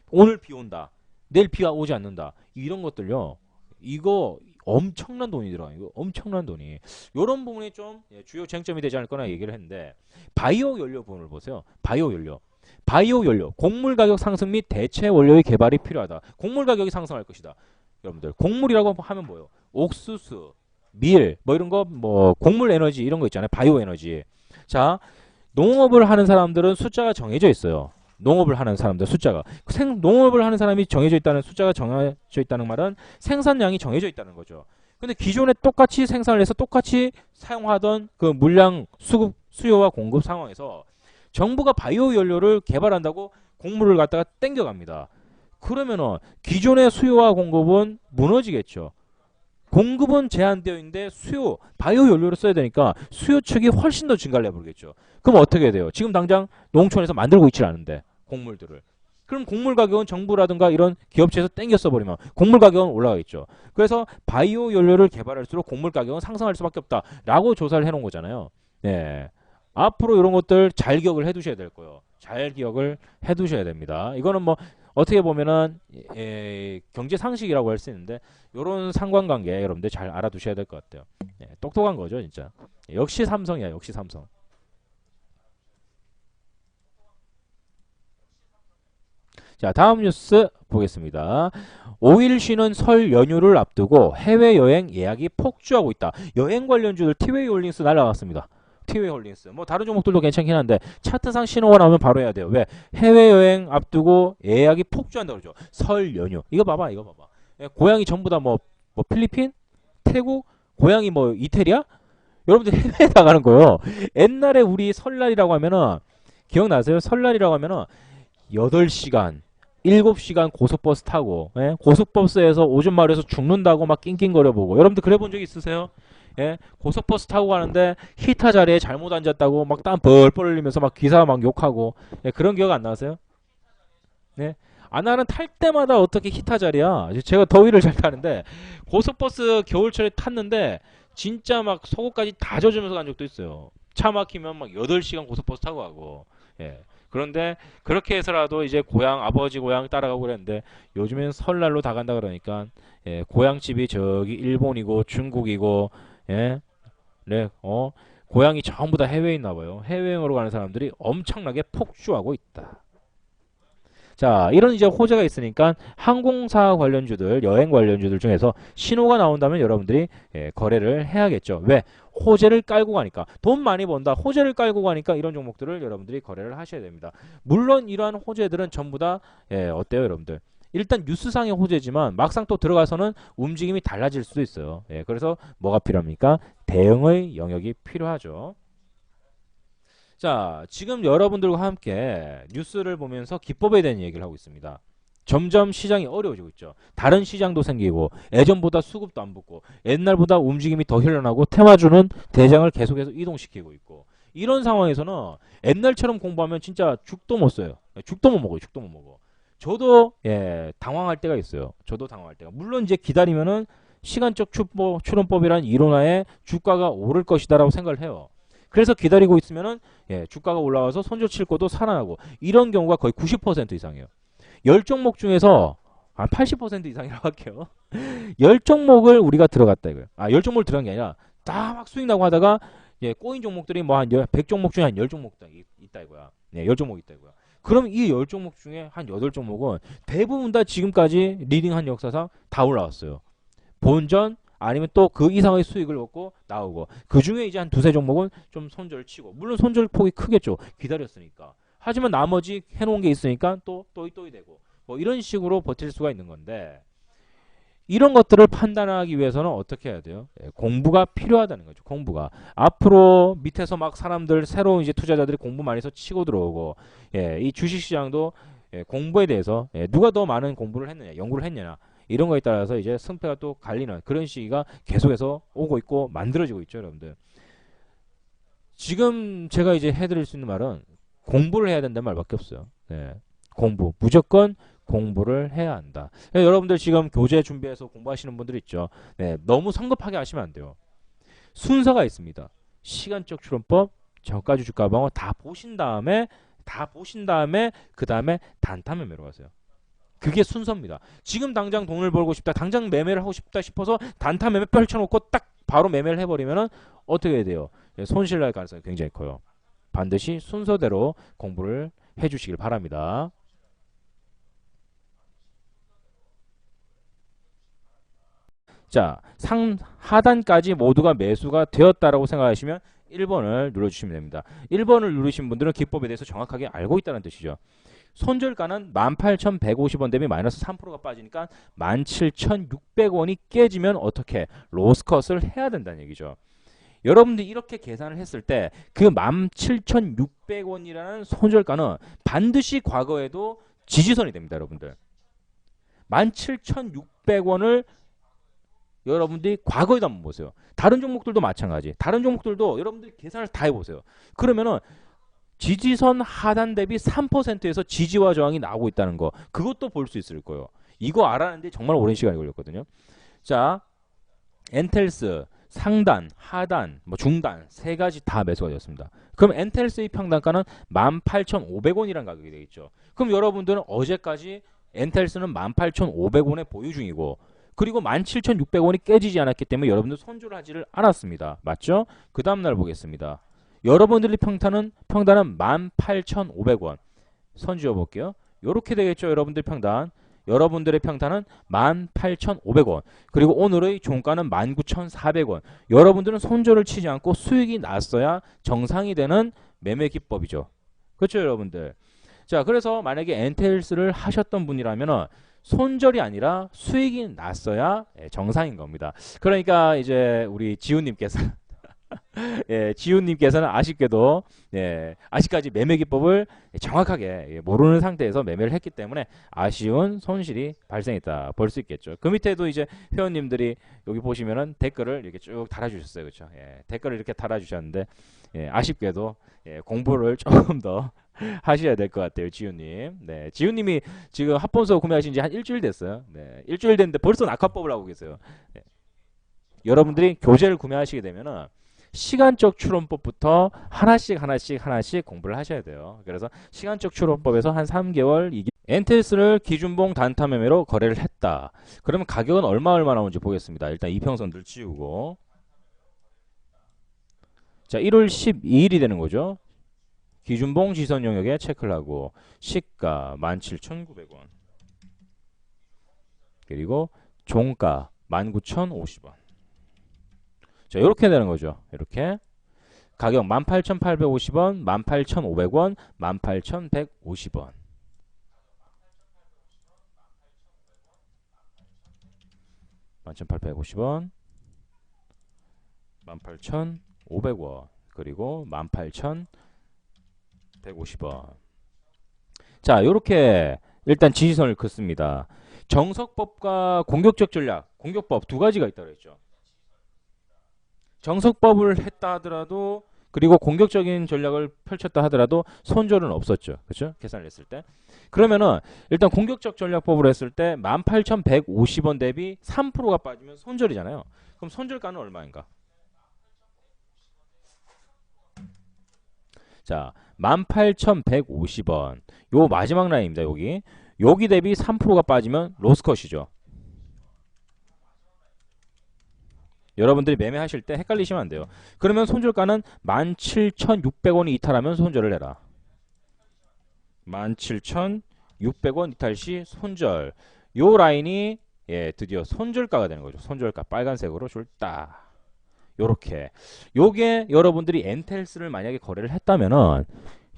오늘 비 온다. 내일 비가 오지 않는다. 이런 것들요. 이거 엄청난 돈이 들어가요. 이거 엄청난 돈이. 이런 부분이 좀 주요 쟁점이 되지 않을거나 얘기를 했는데 바이오 연료 부분을 보세요. 바이오 연료. 바이오 연료. 곡물 가격 상승 및 대체 원료의 개발이 필요하다. 곡물 가격이 상승할 것이다. 여러분들 곡물이라고 하면 뭐예요? 옥수수, 밀, 뭐 이런 거 뭐 곡물 에너지 이런 거 있잖아요. 바이오 에너지. 자, 농업을 하는 사람들은 숫자가 정해져 있어요. 농업을 하는 사람들 숫자가 농업을 하는 사람이 정해져 있다는 숫자가 정해져 있다는 말은 생산량이 정해져 있다는 거죠. 근데 기존에 똑같이 생산을 해서 똑같이 사용하던 그 물량 수급 수요와 공급 상황에서 정부가 바이오 연료를 개발한다고 곡물을 갖다가 땡겨갑니다. 그러면은 기존의 수요와 공급은 무너지겠죠. 공급은 제한되어 있는데 수요, 바이오 연료를 써야 되니까 수요 측이 훨씬 더 증가를 해버리겠죠. 그럼 어떻게 돼요? 지금 당장 농촌에서 만들고 있질 않은데 곡물들을. 그럼 곡물 가격은 정부라든가 이런 기업체에서 땡겨 써버리면 곡물 가격은 올라가겠죠. 그래서 바이오 연료를 개발할수록 곡물 가격은 상승할 수밖에 없다라고 조사를 해놓은 거잖아요. 네. 앞으로 이런 것들 잘 기억을 해두셔야 될 거예요. 잘 기억을 해두셔야 됩니다. 이거는 뭐 어떻게 보면은 경제 상식이라고 할 수 있는데 이런 상관관계 여러분들 잘 알아두셔야 될 것 같아요. 똑똑한 거죠 진짜. 역시 삼성이야. 역시 삼성. 자, 다음 뉴스 보겠습니다. 5일 쉬는 설 연휴를 앞두고 해외여행 예약이 폭주하고 있다. 여행 관련주들 티웨이 홀딩스 날아갔습니다. 티웨이 홀딩스. 뭐 다른 종목들도 괜찮긴 한데 차트상 신호가 나오면 바로 해야 돼요. 왜? 해외여행 앞두고 예약이 폭주한다 그러죠. 설 연휴. 이거 봐봐. 이거 봐봐. 고향이 전부 다 뭐 필리핀? 태국? 고향이 뭐 이태리야? 여러분들 해외에 나가는 거예요. 옛날에 우리 설날이라고 하면은 기억나세요? 설날이라고 하면은 8시간 7시간 고속버스 타고 고속버스에서 오줌 마려서 죽는다고 막 낑낑거려 보고 여러분들 그래 본 적 있으세요? 고속버스 타고 가는데 히타 자리에 잘못 앉았다고 막 땀 뻘뻘 흘리면서 막 기사 막 욕하고 그런 기억 안 나세요? 네. 아 나는 탈 때마다 어떻게 히타 자리야? 제가 더위를 잘 타는데 고속버스 겨울철에 탔는데 진짜 막 속옷까지 다 젖으면서 간 적도 있어요. 차 막히면 막 8시간 고속버스 타고 가고. 그런데 그렇게 해서라도 이제 고향 아버지 고향 따라가고 그랬는데 요즘엔 설날로 다 간다 그러니까 고향집이 저기 일본이고 중국이고 네, 고향이 전부 다 해외에 있나 봐요. 해외여행으로 가는 사람들이 엄청나게 폭주하고 있다. 자, 이런 이제 호재가 있으니까 항공사 관련주들, 여행 관련주들 중에서 신호가 나온다면 여러분들이 거래를 해야겠죠. 왜? 호재를 깔고 가니까. 돈 많이 번다. 호재를 깔고 가니까 이런 종목들을 여러분들이 거래를 하셔야 됩니다. 물론 이러한 호재들은 전부 다 어때요, 여러분들? 일단 뉴스상의 호재지만 막상 또 들어가서는 움직임이 달라질 수도 있어요. 그래서 뭐가 필요합니까? 대응의 영역이 필요하죠. 자, 지금 여러분들과 함께 뉴스를 보면서 기법에 대한 얘기를 하고 있습니다. 점점 시장이 어려워지고 있죠. 다른 시장도 생기고 예전보다 수급도 안 붙고 옛날보다 움직임이 더 흘러나고 테마주는 대장을 계속해서 이동시키고 있고 이런 상황에서는 옛날처럼 공부하면 진짜 죽도 못 써요. 죽도 못 먹어요. 죽도 못 먹어. 저도 당황할 때가 있어요. 저도 당황할 때가. 물론 이제 기다리면은 시간적 추론법이란 이론하에 주가가 오를 것이다라고 생각을 해요. 그래서 기다리고 있으면은 주가가 올라와서 손절 칠 것도 살아나고 이런 경우가 거의 90% 이상이에요. 10종목 중에서 한 80% 이상이라고 할게요. 10종목을 우리가 들어갔다 이거예요. 10종목을 들어간 게 아니라 딱 막 수익 나고 하다가 꼬인 종목들이 뭐 한 100종목 중에 한 10종목 있다 이거야. 10종목 있다 이거야. 그럼 이 10종목 중에 한 8종목은 대부분 다 지금까지 리딩한 역사상 다 올라왔어요. 본전 아니면 또 그 이상의 수익을 얻고 나오고 그 중에 이제 한 두세 종목은 좀 손절 치고 물론 손절 폭이 크겠죠. 기다렸으니까. 하지만 나머지 해놓은 게 있으니까 또 또이 되고 뭐 이런 식으로 버틸 수가 있는 건데 이런 것들을 판단하기 위해서는 어떻게 해야 돼요? 공부가 필요하다는 거죠. 공부가 앞으로 밑에서 막 사람들 새로운 이제 투자자들이 공부 많이 해서 치고 들어오고 이 주식시장도 공부에 대해서 누가 더 많은 공부를 했느냐 연구를 했느냐 이런 거에 따라서 이제 승패가 또 갈리는 그런 시기가 계속해서 오고 있고 만들어지고 있죠, 여러분들. 지금 제가 이제 해드릴 수 있는 말은 공부를 해야 된다는 말밖에 없어요. 공부. 무조건 공부를 해야 한다. 여러분들 지금 교재 준비해서 공부하시는 분들 있죠. 네, 너무 성급하게 하시면 안 돼요. 순서가 있습니다. 시간적 추론법, 저가지 주가방어 다 보신 다음에 그 다음에 단타 매매로 가세요. 그게 순서입니다. 지금 당장 돈을 벌고 싶다, 당장 매매를 하고 싶다 싶어서 단타 매매 펼쳐놓고 딱 바로 매매를 해버리면은 어떻게 해야 돼요? 손실 날 가능성이 굉장히 커요. 반드시 순서대로 공부를 해주시길 바랍니다. 자, 하단까지 모두가 매수가 되었다라고 생각하시면 1번을 눌러주시면 됩니다. 1번을 누르신 분들은 기법에 대해서 정확하게 알고 있다는 뜻이죠. 손절가는 18,150원 대비 마이너스 3%가 빠지니까 17,600원이 깨지면 어떻게 로스컷을 해야 된다는 얘기죠. 여러분들이 이렇게 계산을 했을 때 그 17,600원이라는 손절가는 반드시 과거에도 지지선이 됩니다. 여러분들 17,600원을 여러분들이 과거에도 한번 보세요. 다른 종목들도 마찬가지. 다른 종목들도 여러분들이 계산을 다 해보세요. 그러면은 지지선 하단 대비 3%에서 지지와 저항이 나오고 있다는 거, 그것도 볼 수 있을 거예요. 이거 알아내는데 정말 오랜 시간이 걸렸거든요. 자, 엔텔스 상단, 하단, 중단 세 가지 다 매수가 되었습니다. 그럼 엔텔스의 평단가는 18,500원이라는 가격이 되겠죠. 그럼 여러분들은 어제까지 엔텔스는 18,500원에 보유 중이고, 그리고 17,600원이 깨지지 않았기 때문에 여러분들 손절을 하지를 않았습니다. 맞죠? 그 다음날 보겠습니다. 여러분들의 평단은 18,500원. 선 지어볼게요. 이렇게 되겠죠. 여러분들 평단. 여러분들의 평단은 18,500원. 그리고 오늘의 종가는 19,400원. 여러분들은 손절을 치지 않고 수익이 났어야 정상이 되는 매매 기법이죠. 그렇죠, 여러분들? 자, 그래서 만약에 엔텔스를 하셨던 분이라면 손절이 아니라 수익이 났어야 정상인 겁니다. 그러니까 이제 우리 지훈님께서 예, 지훈님께서는 아쉽게도 아직까지 매매 기법을 정확하게 모르는 상태에서 매매를 했기 때문에 아쉬운 손실이 발생했다 볼 수 있겠죠. 그 밑에도 이제 회원님들이 여기 보시면은 댓글을 이렇게 쭉 달아주셨어요, 그렇죠? 댓글을 이렇게 달아주셨는데 아쉽게도 공부를 조금 더 하셔야 될 것 같아요, 지훈님. 네, 지훈님이 지금 합본서 구매하신 지 한 일주일 됐어요. 네, 일주일 됐는데 벌써 낙하법을 하고 계세요. 여러분들이 교재를 구매하시게 되면은 시간적 추론법부터 하나씩 공부를 하셔야 돼요. 그래서 시간적 추론법에서 한 3개월 엔텔스를 기준봉 단타 매매로 거래를 했다. 그러면 가격은 얼마 나오는지 보겠습니다. 일단 이평선들 지우고, 자, 1월 12일이 되는 거죠. 기준봉 지선 영역에 체크를 하고 시가 17,900원, 그리고 종가 19,050원. 자, 이렇게 되는 거죠. 이렇게 가격 18,850원, 18,500원, 18,150원. 18,850원, 18,500원, 그리고 18,150원. 자, 이렇게 일단 지지선을 긋습니다. 정석법과 공격적 전략, 공격법 두 가지가 있다고 했죠. 정석법을 했다 하더라도, 그리고 공격적인 전략을 펼쳤다 하더라도 손절은 없었죠. 그렇죠? 계산을 했을 때. 그러면은 일단 공격적 전략법으로 했을 때 18,150원 대비 3%가 빠지면 손절이잖아요. 그럼 손절가는 얼마인가? 자, 18,150원. 요 마지막 라인입니다. 여기 대비 3%가 빠지면 로스컷이죠. 여러분들이 매매하실 때 헷갈리시면 안 돼요. 그러면 손절가는 17,600원이 이탈하면 손절을 해라. 17,600원 이탈 시 손절. 요 라인이 드디어 손절가가 되는 거죠. 손절가 빨간색으로 줄딱. 요렇게. 요게 여러분들이 엔텔스를 만약에 거래를 했다면은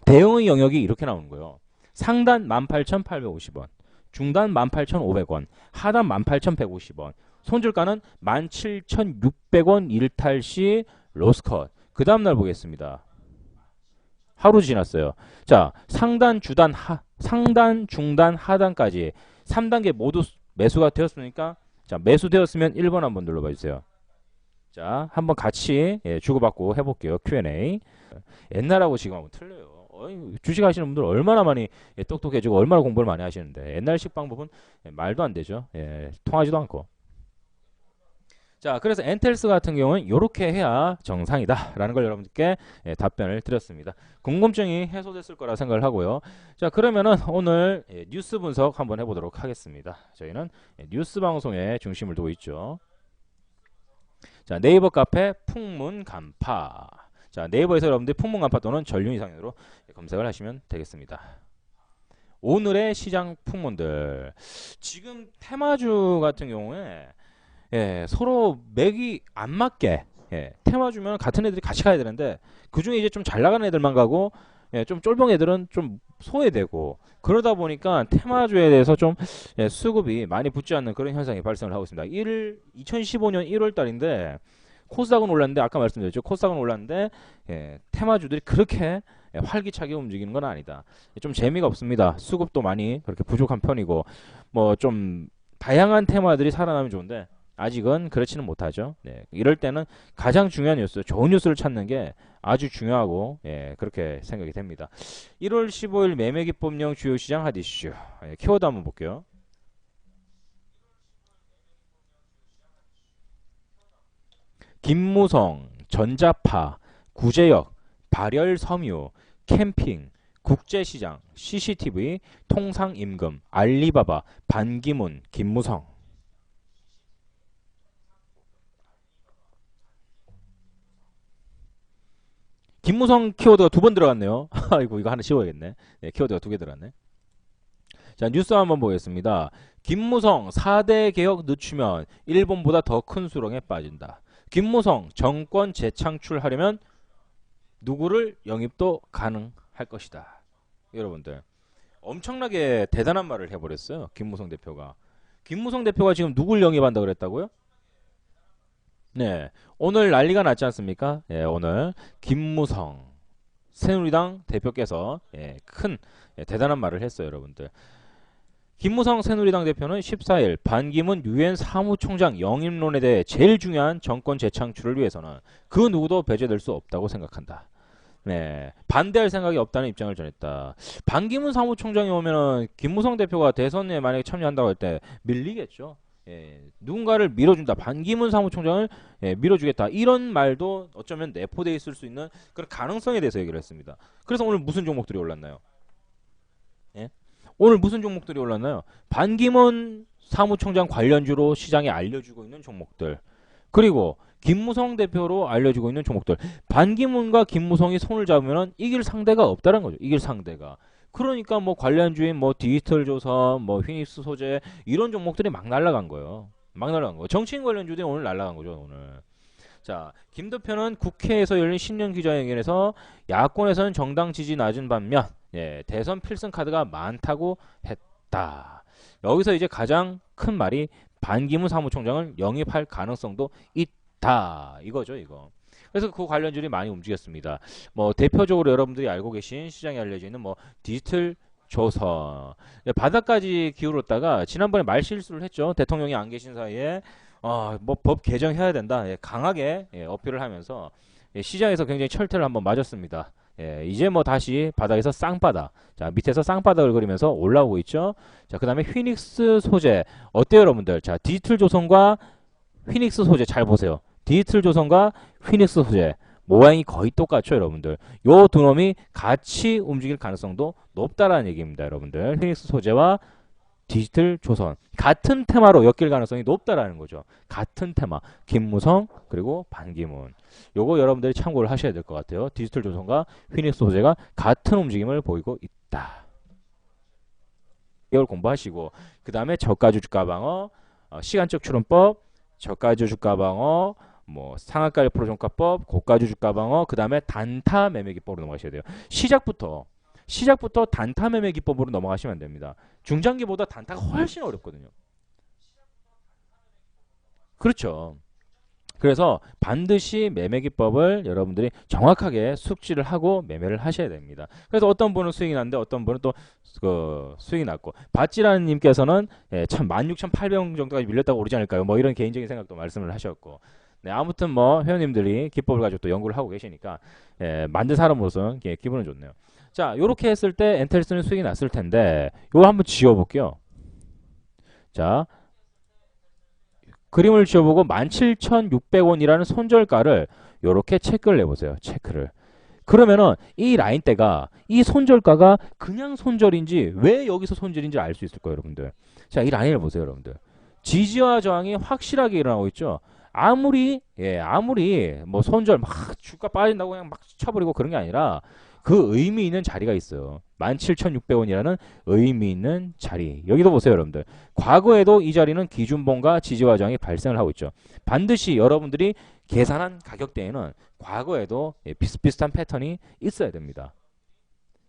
대응의 영역이 이렇게 나오는 거예요. 상단 18,850원, 중단 18,500원, 하단 18,150원. 손절가는 17,600원 일탈 시 로스컷. 그 다음날 보겠습니다. 하루 지났어요. 자, 상단, 중단, 하단까지 3단계 모두 매수가 되었으니까, 자, 매수되었으면 1번 한번 눌러봐 주세요. 자, 한번 같이 주고받고 해볼게요. Q&A. 옛날하고 지금하고 틀려요. 주식 하시는 분들 얼마나 많이 똑똑해지고 얼마나 공부를 많이 하시는데 옛날식 방법은 말도 안 되죠. 통하지도 않고. 자, 그래서 엔텔스 같은 경우는 이렇게 해야 정상이다라는 걸 여러분들께 답변을 드렸습니다. 궁금증이 해소됐을 거라 생각을 하고요. 자, 그러면은 오늘 뉴스 분석 한번 해보도록 하겠습니다. 저희는 뉴스 방송에 중심을 두고 있죠. 자, 네이버 카페 풍문 간파. 자, 네이버에서 여러분들이 풍문 간파 또는 전륜 이상으로 검색을 하시면 되겠습니다. 오늘의 시장 풍문들. 지금 테마주 같은 경우에 서로 맥이 안 맞게 테마주면 같은 애들이 같이 가야 되는데 그 중에 이제 좀 잘 나가는 애들만 가고 좀 쫄병 애들은 좀 소외되고 그러다 보니까 테마주에 대해서 좀 수급이 많이 붙지 않는 그런 현상이 발생을 하고 있습니다. 2015년 1월 달인데 코스닥은 올랐는데 아까 말씀드렸죠. 코스닥은 올랐는데 테마주들이 그렇게 활기차게 움직이는 건 아니다. 좀 재미가 없습니다. 수급도 많이 그렇게 부족한 편이고 뭐 좀 다양한 테마들이 살아나면 좋은데 아직은 그렇지는 못하죠. 이럴 때는 가장 중요한 뉴스, 좋은 뉴스를 찾는 게 아주 중요하고 그렇게 생각이 됩니다. 1월 15일 매매기법령 주요시장 핫이슈 키워드 한번 볼게요. 김무성, 전자파, 구제역, 발열섬유, 캠핑, 국제시장, CCTV, 통상임금, 알리바바, 반기문, 김무성. 김무성 키워드가 2번 들어갔네요. 아이고 이거 하나 씌워야겠네. 키워드가 2개 들어갔네. 자, 뉴스 한번 보겠습니다. 김무성 4대 개혁 늦추면 일본보다 더 큰 수렁에 빠진다. 김무성 정권 재창출하려면 누구를 영입도 가능할 것이다. 여러분들 엄청나게 대단한 말을 해버렸어요. 김무성 대표가. 김무성 대표가 지금 누굴 영입한다 그랬다고요? 네, 오늘 난리가 났지 않습니까? 오늘 김무성 새누리당 대표께서 큰 대단한 말을 했어요, 여러분들. 김무성 새누리당 대표는 14일 반기문 유엔 사무총장 영입론에 대해 제일 중요한 정권 재창출을 위해서는 그 누구도 배제될 수 없다고 생각한다. 반대할 생각이 없다는 입장을 전했다. 반기문 사무총장이 오면은 김무성 대표가 대선에 만약에 참여한다고 할 때 밀리겠죠. 누군가를 밀어준다. 반기문 사무총장을 밀어주겠다. 이런 말도 어쩌면 내포되어 있을 수 있는 그런 가능성에 대해서 얘기를 했습니다. 그래서 오늘 무슨 종목들이 올랐나요? 오늘 무슨 종목들이 올랐나요? 반기문 사무총장 관련주로 시장에 알려주고 있는 종목들. 그리고 김무성 대표로 알려지고 있는 종목들. 반기문과 김무성이 손을 잡으면 이길 상대가 없다는 거죠. 이길 상대가. 그러니까 뭐 관련주인 뭐 디지털 조선, 뭐 휘닉스 소재 이런 종목들이 막 날아간 거예요. 막 날아간 거. 정치인 관련주들이 오늘 날아간 거죠, 오늘. 자, 김 대표는 국회에서 열린 신년 기자회견에서 야권에서는 정당 지지 낮은 반면 대선 필승 카드가 많다고 했다. 여기서 이제 가장 큰 말이 반기문 사무총장을 영입할 가능성도 있다. 이거죠, 이거. 그래서 그 관련주들이 많이 움직였습니다. 뭐 대표적으로 여러분들이 알고 계신 시장에 알려져 있는 뭐 디지털 조선 바닥까지 기울었다가 지난번에 말실수를 했죠. 대통령이 안 계신 사이에 뭐 법 개정해야 된다. 강하게 어필을 하면서 시장에서 굉장히 철퇴를 한번 맞았습니다. 이제 뭐 다시 바닥에서 쌍바닥. 자, 밑에서 쌍바닥을 그리면서 올라오고 있죠. 자, 그 다음에 휘닉스 소재. 어때요, 여러분들? 자, 디지털 조선과 휘닉스 소재 잘 보세요. 디지털 조선과 휘닉스 소재. 모양이 거의 똑같죠, 여러분들. 요 두 놈이 같이 움직일 가능성도 높다라는 얘기입니다, 여러분들. 휘닉스 소재와 디지털 조선. 같은 테마로 엮일 가능성이 높다라는 거죠. 같은 테마. 김무성 그리고 반기문. 요거 여러분들이 참고를 하셔야 될 것 같아요. 디지털 조선과 휘닉스 소재가 같은 움직임을 보이고 있다. 이걸 공부하시고 그 다음에 저가주 주가 방어, 시간적 추론법, 저가주 주가 방어, 뭐 상한가 1% 종가법, 고가주 주가 방어, 그 다음에 단타 매매 기법으로 넘어가셔야 돼요. 시작부터 단타 매매 기법으로 넘어가시면 안 됩니다. 중장기보다 단타가 훨씬 어렵거든요. 그렇죠. 그래서 반드시 매매 기법을 여러분들이 정확하게 숙지를 하고 매매를 하셔야 됩니다. 그래서 어떤 분은 수익이 났는데 어떤 분은 또 그 수익이 났고 밭지라는 님께서는 참 16,800원 정도까지 밀렸다고 오르지 않을까요? 뭐 이런 개인적인 생각도 말씀을 하셨고 아무튼 뭐 회원님들이 기법을 가지고 또 연구를 하고 계시니까 만든 사람으로서는 기분은 좋네요. 자, 요렇게 했을 때 엔텔스는 수익이 났을 텐데 요거 한번 지워볼게요. 자, 그림을 지워보고 17,600원이라는 손절가를 요렇게 체크를 해보세요. 체크를. 그러면은 이 라인대가 이 손절가가 그냥 손절인지 왜 여기서 손절인지 알 수 있을 거예요, 여러분들. 자, 이 라인을 보세요, 여러분들. 지지와 저항이 확실하게 일어나고 있죠. 아무리 뭐 손절 막 주가 빠진다고 그냥 막 쳐버리고 그런 게 아니라 그 의미 있는 자리가 있어요. 17,600원이라는 의미 있는 자리. 여기도 보세요, 여러분들. 과거에도 이 자리는 기준봉과 지지와 저항이 발생을 하고 있죠. 반드시 여러분들이 계산한 가격대에는 과거에도 비슷비슷한 패턴이 있어야 됩니다.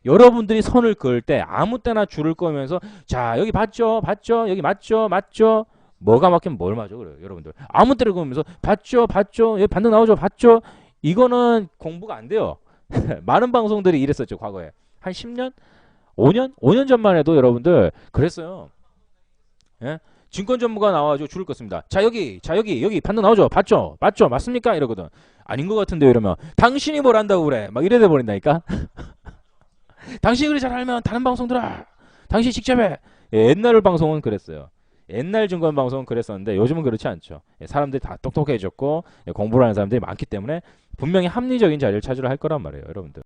여러분들이 선을 그을 때 아무 때나 줄을 꺼면서 자, 여기 봤죠? 봤죠? 여기 맞죠? 맞죠? 뭐가 막히면 뭘 맞죠? 그래요, 여러분들. 아무 때나 그으면서 봤죠? 봤죠? 여기 반등 나오죠? 봤죠? 이거는 공부가 안 돼요. 많은 방송들이 이랬었죠, 과거에. 한 10년? 5년? 5년 전만 해도 여러분들 그랬어요. 예? 증권 전문가 나와가지고 줄을 껐습니다. 자, 여기 반등 나오죠? 봤죠? 맞죠? 맞습니까? 이러거든. 아닌 것 같은데요, 이러면. 당신이 뭘 안다고 그래? 막 이래 돼버린다니까? 당신이 그리 잘 알면 다른 방송 들어. 당신이 직접 해. 예, 옛날 방송은 그랬어요. 옛날 증권 방송은 그랬었는데 요즘은 그렇지 않죠. 예, 사람들이 다 똑똑해졌고 공부를 하는 사람들이 많기 때문에 분명히 합리적인 자리를 찾으려 할 거란 말이에요, 여러분들.